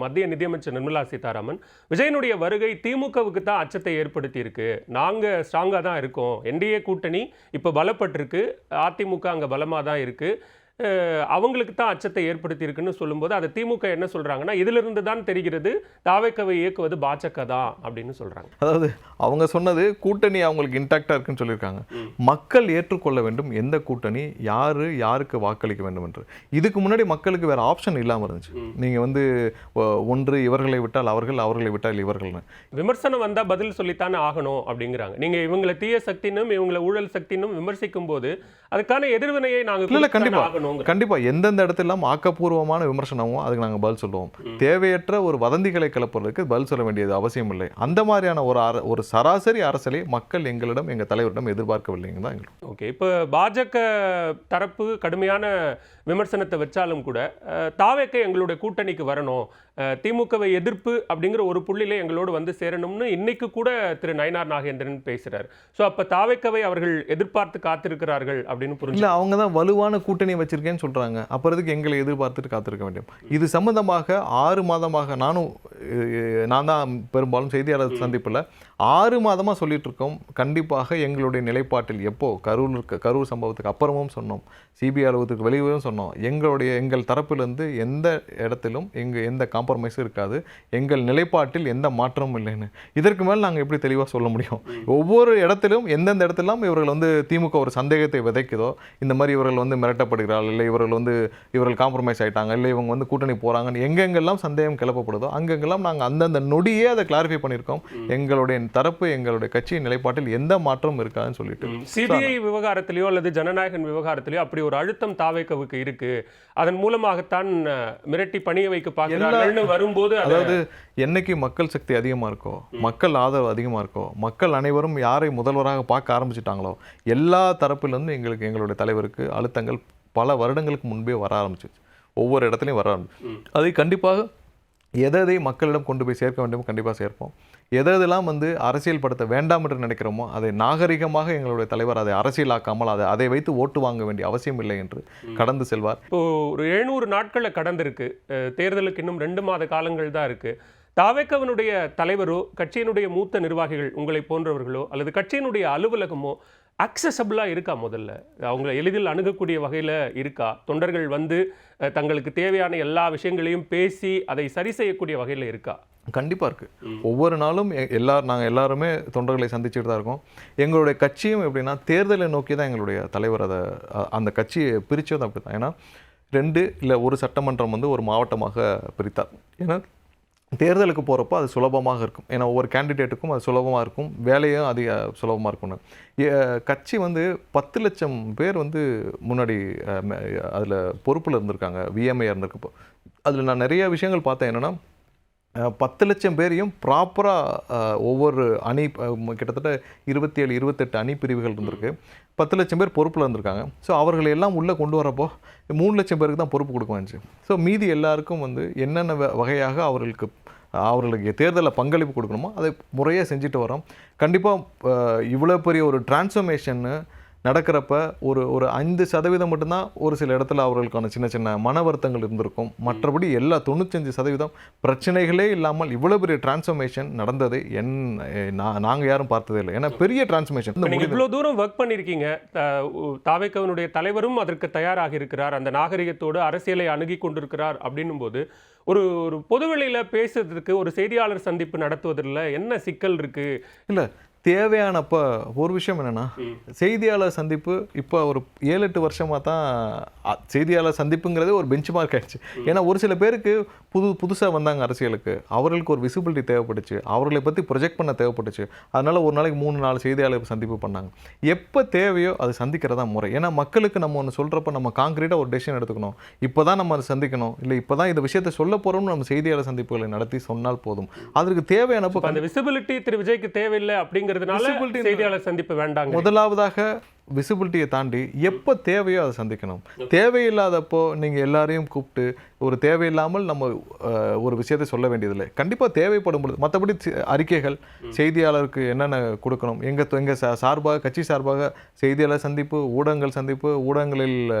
மத்திய நிதியமைச்சர் நிர்மலா சீதாராமன், விஜயனுடைய வருகை திமுகவுக்கு தான் அச்சத்தை ஏற்படுத்தி இருக்கு, நாங்கள் ஸ்ட்ராங்காக தான் இருக்கோம், என்டிஏ கூட்டணி இப்போ பலப்பட்டிருக்கு, அதிமுக அங்கே பலமாக தான் இருக்கு, அவங்களுக்கு தான் அச்சத்தை ஏற்படுத்தி இருக்குன்னு சொல்லும்போது அதை திமுக என்ன சொல்றாங்கன்னா, இதிலிருந்து தான் தெரிகிறது தாவேக்காவை இயக்குவது பாஜக தான் அப்படின்னு சொல்றாங்க. அதாவது அவங்க சொன்னது கூட்டணி அவங்களுக்கு இன்டாக்டா இருக்குன்னு சொல்லியிருக்காங்க. மக்கள் ஏற்றுக்கொள்ள வேண்டும் எந்த கூட்டணி, யாருக்கு வாக்களிக்க வேண்டும் என்று. இதுக்கு முன்னாடி மக்களுக்கு வேற ஆப்ஷன் இல்லாமல் இருந்துச்சு. நீங்க வந்து ஒன்று இவர்களை விட்டால் அவர்களை விட்டால் இவர்கள். விமர்சனம் வந்தா பதில் சொல்லித்தானே ஆகணும் அப்படிங்கிறாங்க. நீங்க இவங்களை தீய சக்தினும் இவங்களை ஊழல் சக்தினும் விமர்சிக்கும் போது அதுக்கான எதிர்வினையை நாங்கள் கண்டிப்பா எந்தெந்த இடத்திலும் ஆக்கப்பூர்வமான விமர்சனமும் அதுக்கு நாங்கள் பதில் சொல்லுவோம். தேவையற்ற ஒரு வதந்திகளை கிளப்புறதுக்கு பதில் சொல்ல வேண்டியது அவசியம் இல்லை. அந்த மாதிரியான ஒரு சராசரி அரசியலை மக்கள் எங்களிடம், எங்கள் தலைவரிடம் எதிர்பார்க்கவில்லைங்க தான் எங்களுக்கு. ஓகே. இப்போ பாஜக தரப்பு கடுமையான விமர்சனத்தை வச்சாலும் கூட தாவேக்கா எங்களுடைய கூட்டணிக்கு வரணும், திமுகவை எதிர்ப்பு அப்படிங்கிற ஒரு புள்ளியில எங்களோடு வந்து சேரணும்னு இன்னைக்கு கூட திரு நயினார் நாகேந்திரன் பேசுறார். ஸோ அப்ப தாவேக்காவை அவர்கள் எதிர்பார்த்து காத்திருக்கிறார்கள் அப்படின்னு புரிஞ்சு. இல்லை, அவங்க தான் வலுவான கூட்டணி வச்சிருக்கேன்னு சொல்றாங்க. அப்புறத்துக்கு எங்களை எதிர்பார்த்துட்டு காத்திருக்க வேண்டும். இது சம்பந்தமாக 6 மாதமாக நான் தான் பெரும்பாலும் செய்தியாளர் சந்திப்பில் 6 மாதமாக சொல்லிட்டு இருக்கோம். கண்டிப்பாக எங்களுடைய நிலைப்பாட்டில் எப்போ கரூர் சம்பவத்துக்கு அப்புறமும் சொன்னோம், சிபிஐ அலுவலகத்துக்கு வெளியவும் சொன்னோம், எங்கள் தரப்பிலிருந்து எந்த இடத்திலும் எந்த காம்ப்ரமைஸும் இருக்காது, எங்கள் நிலைப்பாட்டில் எந்த மாற்றமும் இல்லைன்னு. இதற்கு மேல் நாங்கள் எப்படி தெளிவாக சொல்ல முடியும்? ஒவ்வொரு இடத்திலும் எந்தெந்த இடத்திலும் இவர்கள் வந்து திமுக ஒரு சந்தேகத்தை விதைக்குதோ, இந்த மாதிரி இவர்கள் வந்து மிரட்டப்படுகிறார்கள், இல்லை இவர்கள் காம்ப்ரமைஸ் ஆகிட்டாங்க, இல்லை இவங்க வந்து கூட்டணி போகிறாங்கன்னு எங்கெங்கெல்லாம் சந்தேகம் கிளப்பப்படுதோ அங்கெங்கெல்லாம் நாங்கள் அந்தந்த நொடியே அதை கிளாரிஃபை பண்ணியிருக்கோம். எங்களுடைய தரப்பு, எங்களுடைய கட்சியின் நிலைப்பாட்டில் எந்த மாற்றமும் இருக்காதுன்னு சொல்லிட்டு. சிபிஐ விவகாரத்திலேயோ அல்லது ஜனநாயகன் விவகாரத்திலேயோ அப்படி ஒரு அழுத்தம் தாவேக்காவுக்கு இருக்கு, அதன் மூலமாகத்தான் மிரட்டி பணிய வைக்க பார்க்கிறார்கள்னு வரும்போது, அதாவது என்னைக்கு மக்கள் சக்தி அதிகமா இருக்கோ, மக்கள் ஆதரவு அதிகமா இருக்கோ, மக்கள் அனைவரும் யாரை முதல்வராக பார்க்க ஆரம்பிச்சிட்டாங்களோ, எல்லா தரப்பிலிருந்து எங்களுடைய தலைவருக்கு அழுத்தங்கள் பல வருடங்களுக்கு முன்பே வர ஆரம்பிச்சிச்சு. ஒவ்வொரு இடத்துலையும் வர ஆரம்பிச்சு. அதை கண்டிப்பாக எதை மக்களிடம் கொண்டு போய் சேர்க்க வேண்டுமோ கண்டிப்பாக சேர்ப்போம். எதெல்லாம் வந்து அரசியல் படுத்த வேண்டாம் என்று நினைக்கிறோமோ அதை நாகரிகமாக எங்களுடைய தலைவர் அதை அரசியலாக்காமல் அதை வைத்து ஓட்டு வாங்க வேண்டிய அவசியம் இல்லை என்று கடந்து செல்வார். இப்போ ஒரு 700 நாட்களில் கடந்திருக்கு, தேர்தலுக்கு இன்னும் 2 மாத காலங்கள் தான் இருக்கு. தாவேக்காவினுடைய தலைவரோ கட்சியினுடைய மூத்த நிர்வாகிகள் உங்களை போன்றவர்களோ அல்லது கட்சியினுடைய அலுவலகமோ அக்சசபிளாக இருக்கா? முதல்ல அவங்களை எளிதில் அணுகக்கூடிய வகையில் இருக்கா? தொண்டர்கள் வந்து தங்களுக்கு தேவையான எல்லா விஷயங்களையும் பேசி அதை சரி செய்யக்கூடிய வகையில் இருக்கா? கண்டிப்பாக இருக்குது. ஒவ்வொரு நாளும் நாங்கள் எல்லாருமே தொண்டர்களை சந்திச்சுட்டு தான் இருக்கோம். எங்களுடைய கட்சியும் எப்படின்னா தேர்தலை நோக்கி தான் எங்களுடைய தலைவர் அந்த கட்சியை பிரித்ததும் அப்படி தான். ஏன்னா 2 இல்லை 1 சட்டமன்றம் வந்து ஒரு மாவட்டமாக பிரித்தார். ஏன்னா தேர்தலுக்கு போகிறப்போ அது சுலபமாக இருக்கும். ஏன்னா ஒவ்வொரு கேண்டிடேட்டுக்கும் அது சுலபமாக இருக்கும், வேலையும் அதிக சுலபமாக இருக்கும்னு. கட்சி வந்து 10 லட்சம் பேர் வந்து முன்னாடி அதில் பொறுப்பில் இருந்திருக்காங்க, விஎம்ஐ இருந்திருக்கு. அதில் நான் நிறைய விஷயங்கள் பார்த்தேன். என்னென்னா 10 லட்சம் பேரையும் ப்ராப்பராக ஒவ்வொரு அணி கிட்டத்தட்ட 27-28 அணி பிரிவுகள் இருந்திருக்கு. 10 லட்சம் பேர் பொறுப்பில் இருந்திருக்காங்க. ஸோ அவர்களை எல்லாம் உள்ளே கொண்டு வரப்போ 3 லட்சம் பேருக்கு தான் பொறுப்பு கொடுக்க வந்துச்சு. ஸோ மீதி எல்லாருக்கும் வந்து என்னென்ன வகையாக அவர்களுக்கு தேர்தலில் பங்களிப்பு கொடுக்கணுமோ அதை முறையாக செஞ்சுட்டு வரோம். கண்டிப்பாக இவ்வளோ பெரிய ஒரு டிரான்ஸ்ஃபர்மேஷன்னு நடக்கிறப்ப ஒரு 5% மட்டும்தான் ஒரு சில இடத்துல அவர்களுக்கான சின்ன சின்ன மன வருத்தங்கள் இருந்திருக்கும். மற்றபடி எல்லா 95% பிரச்சனைகளே இல்லாமல் இவ்வளோ பெரிய டிரான்ஸ்ஃபர்மேஷன் நடந்தது நாங்கள் யாரும் பார்த்ததே இல்லை. ஏன்னா பெரிய டிரான்ஸ்ஃபர்மேஷன். இவ்வளோ தூரம் ஒர்க் பண்ணியிருக்கீங்க, தாவேக்காவினுடைய தலைவரும் அதற்கு தயாராக இருக்கிறார், அந்த நாகரிகத்தோடு அரசியலை அணுகி கொண்டிருக்கிறார் அப்படின்னும் போது ஒரு பொதுவெளியில் பேசுறதுக்கு ஒரு செய்தியாளர் சந்திப்பு நடத்துவதில் என்ன சிக்கல் இருக்கு? இல்லை, தேவையானப்போ ஒரு விஷயம் என்னென்னா செய்தியாளர் சந்திப்பு இப்போ ஒரு 7-8 வருஷமாக தான் செய்தியாளர் சந்திப்புங்கிறதே ஒரு பெஞ்ச் மார்க் ஆயிடுச்சு. ஏன்னா ஒரு சில பேருக்கு புதுசாக வந்தாங்க அரசியலுக்கு, அவர்களுக்கு ஒரு விசிபிலிட்டி தேவைப்பட்டுச்சு, அவர்களை பற்றி ப்ரொஜெக்ட் பண்ண தேவைப்பட்டுச்சு. அதனால் ஒரு நாளைக்கு 3-4 செய்தியாளர் சந்திப்பு பண்ணாங்க. எப்போ தேவையோ அது சந்திக்கிறதா முறை. ஏன்னா மக்களுக்கு நம்ம ஒன்று சொல்கிறப்ப நம்ம காங்கிரீட்டாக ஒரு டெசிஷன் எடுத்துக்கணும், இப்போ தான் நம்ம அதை சந்திக்கணும், இல்லை இப்போ தான் இந்த விஷயத்தை சொல்ல போகிறோம்னு நம்ம செய்தியாளர் சந்திப்புகளை நடத்தி சொன்னால் போதும். அதற்கு தேவையானப்போ அந்த விசிபிலிட்டி திரு விஜய்க்கு தேவையில்லை அப்படிங்கிறதுனால செய்தியாளர் சந்திப்பு வேண்டாம். முதலாவதாக விசிபிலிட்டியை தாண்டி எப்போ தேவையோ அதை சந்திக்கணும். தேவையில்லாதப்போ நீங்கள் எல்லாரையும் கூப்பிட்டு ஒரு தேவையில்லாமல் நம்ம ஒரு விஷயத்தை சொல்ல வேண்டியதில்லை. கண்டிப்பாக தேவைப்படும் பொழுது மற்றபடி அறிக்கைகள் செய்தியாளருக்கு என்னென்ன கொடுக்கணும், எங்கள் சார்பாக கட்சி சார்பாக செய்தியாளர் சந்திப்பு, ஊடகங்கள் சந்திப்பு, ஊடகங்களில்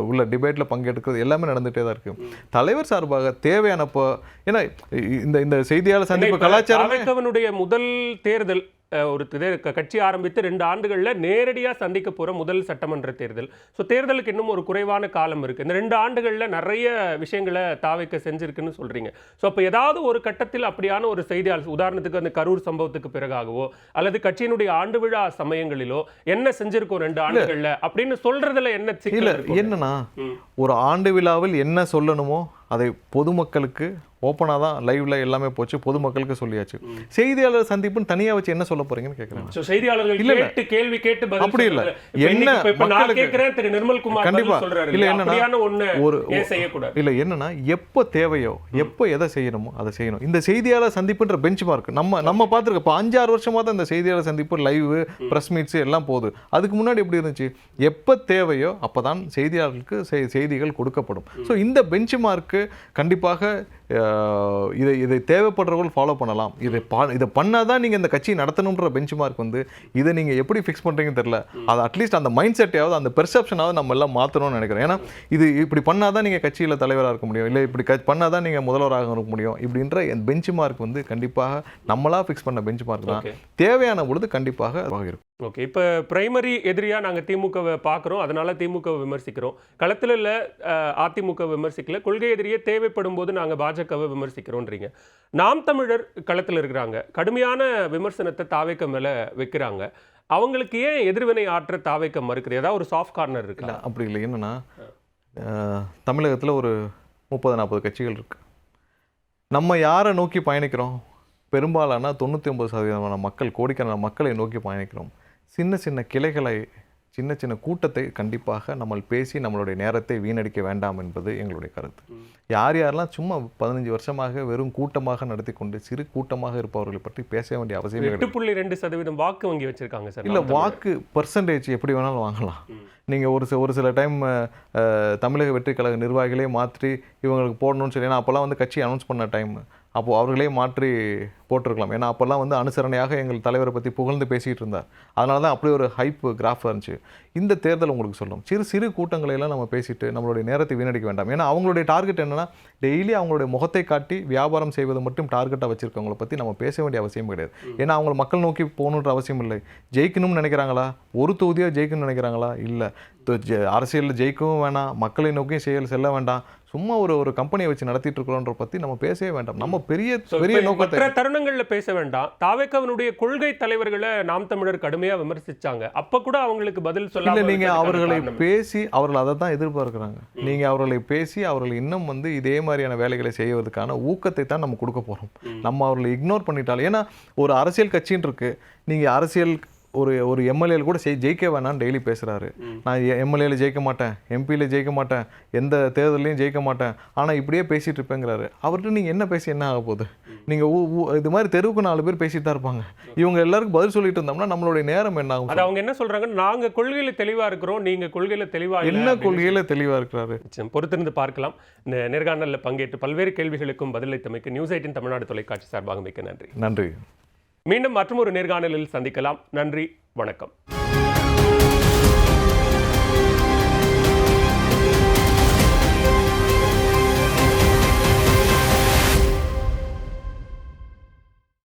உள்ள டிபேட்டில் பங்கெடுக்கிறது எல்லாமே நடந்துகிட்டே தான் இருக்குது. தலைவர் சார்பாக தேவையானப்போ, ஏன்னா இந்த செய்தியாளர் சந்திப்பு கலாச்சாரம் முதல் தேர்தல் ஒரு கட்சி ஆரம்பித்து 2 ஆண்டுகளில் நேரடியாக சந்திக்க போகிற முதல் சட்டமன்ற தேர்தல். ஸோ தேர்தலுக்கு இன்னும் ஒரு குறைவான காலம் இருக்குது. இந்த 2 ஆண்டுகளில் நிறைய விஷயங்களை தாவேக்க செஞ்சுருக்குன்னு சொல்கிறீங்க. ஸோ அப்போ ஏதாவது ஒரு கட்டத்தில் அப்படியான ஒரு செய்தியாளர், உதாரணத்துக்கு அந்த கரூர் சம்பவத்துக்கு பிறகாகவோ அல்லது கட்சியினுடைய ஆண்டு விழா சமயங்களிலோ என்ன செஞ்சிருக்கோம் 2 ஆண்டுகளில் அப்படின்னு சொல்றதுல என்ன சிக்கல்? என்னன்னா ஒரு ஆண்டு விழாவில் என்ன சொல்லணுமோ அதை பொதுமக்களுக்கு ஓப்பனாக தான் லைவ்ல எல்லாமே போச்சு, பொதுமக்களுக்கு சொல்லியாச்சு. செய்தியாளர் சந்திப்புன்னு தனியாக வச்சு என்ன சொல்ல போறீங்கன்னு கேட்குறேன். செய்தியாளர்கள் கேள்வி கேட்டு அப்படி இல்லை, என்ன கண்டிப்பா இல்லை, என்னன்னா ஒரு இல்லை, என்னன்னா எப்போ தேவையோ எப்போ எதை செய்யணுமோ அதை செய்யணும். இந்த செய்தியாளர் சந்திப்புன்ற பெஞ்ச் மார்க் நம்ம பார்த்துருக்கோம். இப்போ 5-6 வருஷமாக தான் இந்த செய்தியாளர் சந்திப்பு லைவ் ப்ரெஸ் மீட்ஸ் எல்லாம் போகுது. அதுக்கு முன்னாடி எப்படி இருந்துச்சு, எப்போ தேவையோ அப்போதான் செய்தியாளர்களுக்கு செய்திகள் கொடுக்கப்படும். ஸோ இந்த பெஞ்ச் மார்க்கு கண்டிப்பாக இதை தேவைப்படுறவர்கள் ஃபாலோ பண்ணலாம். இதை பண்ணால் தான் நீங்கள் இந்த கட்சி நடத்தணுன்ற பெஞ்ச் மார்க் வந்து இதை நீங்கள் எப்படி ஃபிக்ஸ் பண்ணுறீங்கன்னு தெரியல. அது அட்லீஸ்ட் அந்த மைண்ட் செட்டையாவது அந்த பெர்செப்ஷனாவது நம்ம எல்லாம் மாற்றணும்னு நினைக்கிறேன். ஏன்னா இது இப்படி பண்ணால் தான் நீங்கள் கட்சியில் தலைவராக இருக்க முடியும், இல்லை இப்படி பண்ணால் தான் நீங்கள் முதல்வராக இருக்க முடியும் இப்படின்ற பெஞ்ச் மார்க் வந்து கண்டிப்பாக நம்மளாக ஃபிக்ஸ் பண்ண பெஞ்ச் மார்க் தான். தேவையான பொழுது கண்டிப்பாக இருக்கும். ஓகே, இப்போ பிரைமரி எதிரியாக நாங்கள் திமுகவை பார்க்குறோம், அதனால திமுகவை விமர்சிக்கிறோம். களத்தில் இல்லை அதிமுக விமர்சிக்கல, கொள்கை எதிரியே தேவைப்படும் போது நாங்கள் பாஜகவை விமர்சிக்கிறோன்றீங்க. நாம் தமிழர் களத்தில் இருக்கிறாங்க, கடுமையான விமர்சனத்தை தாவேக்க மேலே வைக்கிறாங்க. அவங்களுக்கு ஏன் எதிர்வினை ஆற்ற தாவேக்க மறுக்கிறது? ஏதாவது ஒரு சாஃப்ட் கார்னர் இருக்குல்ல? அப்படி இல்லை. என்னன்னா தமிழகத்தில் ஒரு 30-40 கட்சிகள் இருக்கு. நம்ம யாரை நோக்கி பயணிக்கிறோம்? பெரும்பாலான 99% மக்கள், கோடிக்கணக்கான மக்களை நோக்கி பயணிக்கிறோம். சின்ன சின்ன கிளைகளை, சின்ன சின்ன கூட்டத்தை கண்டிப்பாக நம்ம பேசி நம்மளுடைய நேரத்தை வீணடிக்க வேண்டாம் என்பது எங்களுடைய கருத்து. யார் யாரெல்லாம் சும்மா 15 வருஷமாக வெறும் கூட்டமாக நடத்தி கொண்டு சிறு கூட்டமாக இருப்பவர்களை பற்றி பேச வேண்டிய அவசியம் இல்லை. 8.2% வாக்கு வங்கி வச்சிருக்காங்க சார். இல்லை, வாக்கு பர்சன்டேஜ் எப்படி வேணாலும் வாங்கலாம். நீங்கள் ஒரு சில டைம் தமிழக வெற்றி கழக நிர்வாகிகளே மாற்றி இவங்களுக்கு போடணும்னு சொல்லி, ஏன்னா அப்போல்லாம் வந்து கட்சி அனௌன்ஸ் பண்ண டைம், அப்போது அவர்களே மாற்றி போட்டிருக்கலாம். ஏன்னா அப்போல்லாம் வந்து அனுசரணையாக எங்கள் தலைவரை பற்றி புகழ்ந்து பேசிகிட்டு இருந்தார். அதனால தான் அப்படி ஒரு ஹைப் கிராஃப் இருந்துச்சு. இந்த தேர்தல் உங்களுக்கு சொல்லும், சிறு கூட்டங்களையெல்லாம் நம்ம பேசிட்டு நம்மளுடைய நேரத்தை வீணடிக்க வேண்டாம். ஏன்னா அவங்களுடைய டார்கெட் என்னென்னா டெய்லி அவங்களுடைய முகத்தை காட்டி வியாபாரம் செய்வது மட்டும் டார்கெட்டாக வச்சுருக்கவங்களை பற்றி நம்ம பேச வேண்டிய அவசியம் கிடையாது. ஏன்னா அவங்களை மக்கள் நோக்கி போகணுன்ற அவசியம் இல்லை. ஜெயிக்கணும்னு நினைக்கிறாங்களா? ஒரு தொகுதியாக ஜெயிக்கணும்னு நினைக்கிறாங்களா? இல்லை. அரசியலில் ஜெயிக்கவும் வேணாம், மக்களை நோக்கியும் செல்ல வேண்டாம். சும்மா ஒரு கம்பெனியை வச்சு நடத்திட்டு இருக்கிறோன்ற பற்றி நம்ம பேசவே வேண்டாம். நம்ம பெரிய நோக்கத்தை தருணங்களில் பேச வேண்டாம். தாவேக்காவினுடைய கொள்கை தலைவர்களை நாம் தமிழர் கடுமையாக விமர்சிச்சாங்க. அப்ப கூட அவங்களுக்கு பதில் சொல்ல, நீங்க அவர்களை பேசி அவர்கள் அதை தான் எதிர்பார்க்கிறாங்க. நீங்க அவர்களை பேசி அவர்கள் இன்னும் வந்து இதே மாதிரியான வேலைகளை செய்வதற்கான ஊக்கத்தை தான் நம்ம கொடுக்க போறோம். நம்ம அவர்களை இக்னோர் பண்ணிட்டாலும், ஏன்னா ஒரு அரசியல் கட்சின்னு இருக்கு, நீங்க அரசியல் ஒரு எம்எல்ஏல கூட ஜெயிக்க வேணான்னு டெய்லி பேசுகிறாரு. நான் எம்எல்ஏல ஜெயிக்க மாட்டேன், எம்பியில் ஜெயிக்க மாட்டேன், எந்த தேர்தலையும் ஜெயிக்க மாட்டேன், ஆனால் இப்படியே பேசிகிட்டு இருப்பேங்கிறாரு. அவர்கிட்ட நீங்கள் என்ன பேசி என்ன ஆக போகுது? நீங்கள் இது மாதிரி தெருவுக்கு 4 பேர் பேசிட்டு தான் இருப்பாங்க. இவங்க எல்லாருக்கும் பதில் சொல்லிட்டு இருந்தோம்னா நம்மளுடைய நேரம் என்ன ஆகும்? அது அவங்க என்ன சொல்கிறாங்க, நாங்கள் கொள்கையில் தெளிவாக இருக்கிறோம், நீங்கள் கொள்கையில் தெளிவாக என்ன கொள்கையில் தெளிவாக இருக்கிறாரு? பொறுத்திருந்து பார்க்கலாம். இந்த நேர்காணலில் பங்கேற்று பல்வேறு கேள்விகளுக்கும் பதிலளித்தமைக்கு நியூஸ் 18 தமிழ்நாடு தொலைக்காட்சி சார்பாக மிக்க நன்றி. நன்றி. மீண்டும் மற்றொரு நேர்காணலில் சந்திக்கலாம். நன்றி, வணக்கம்.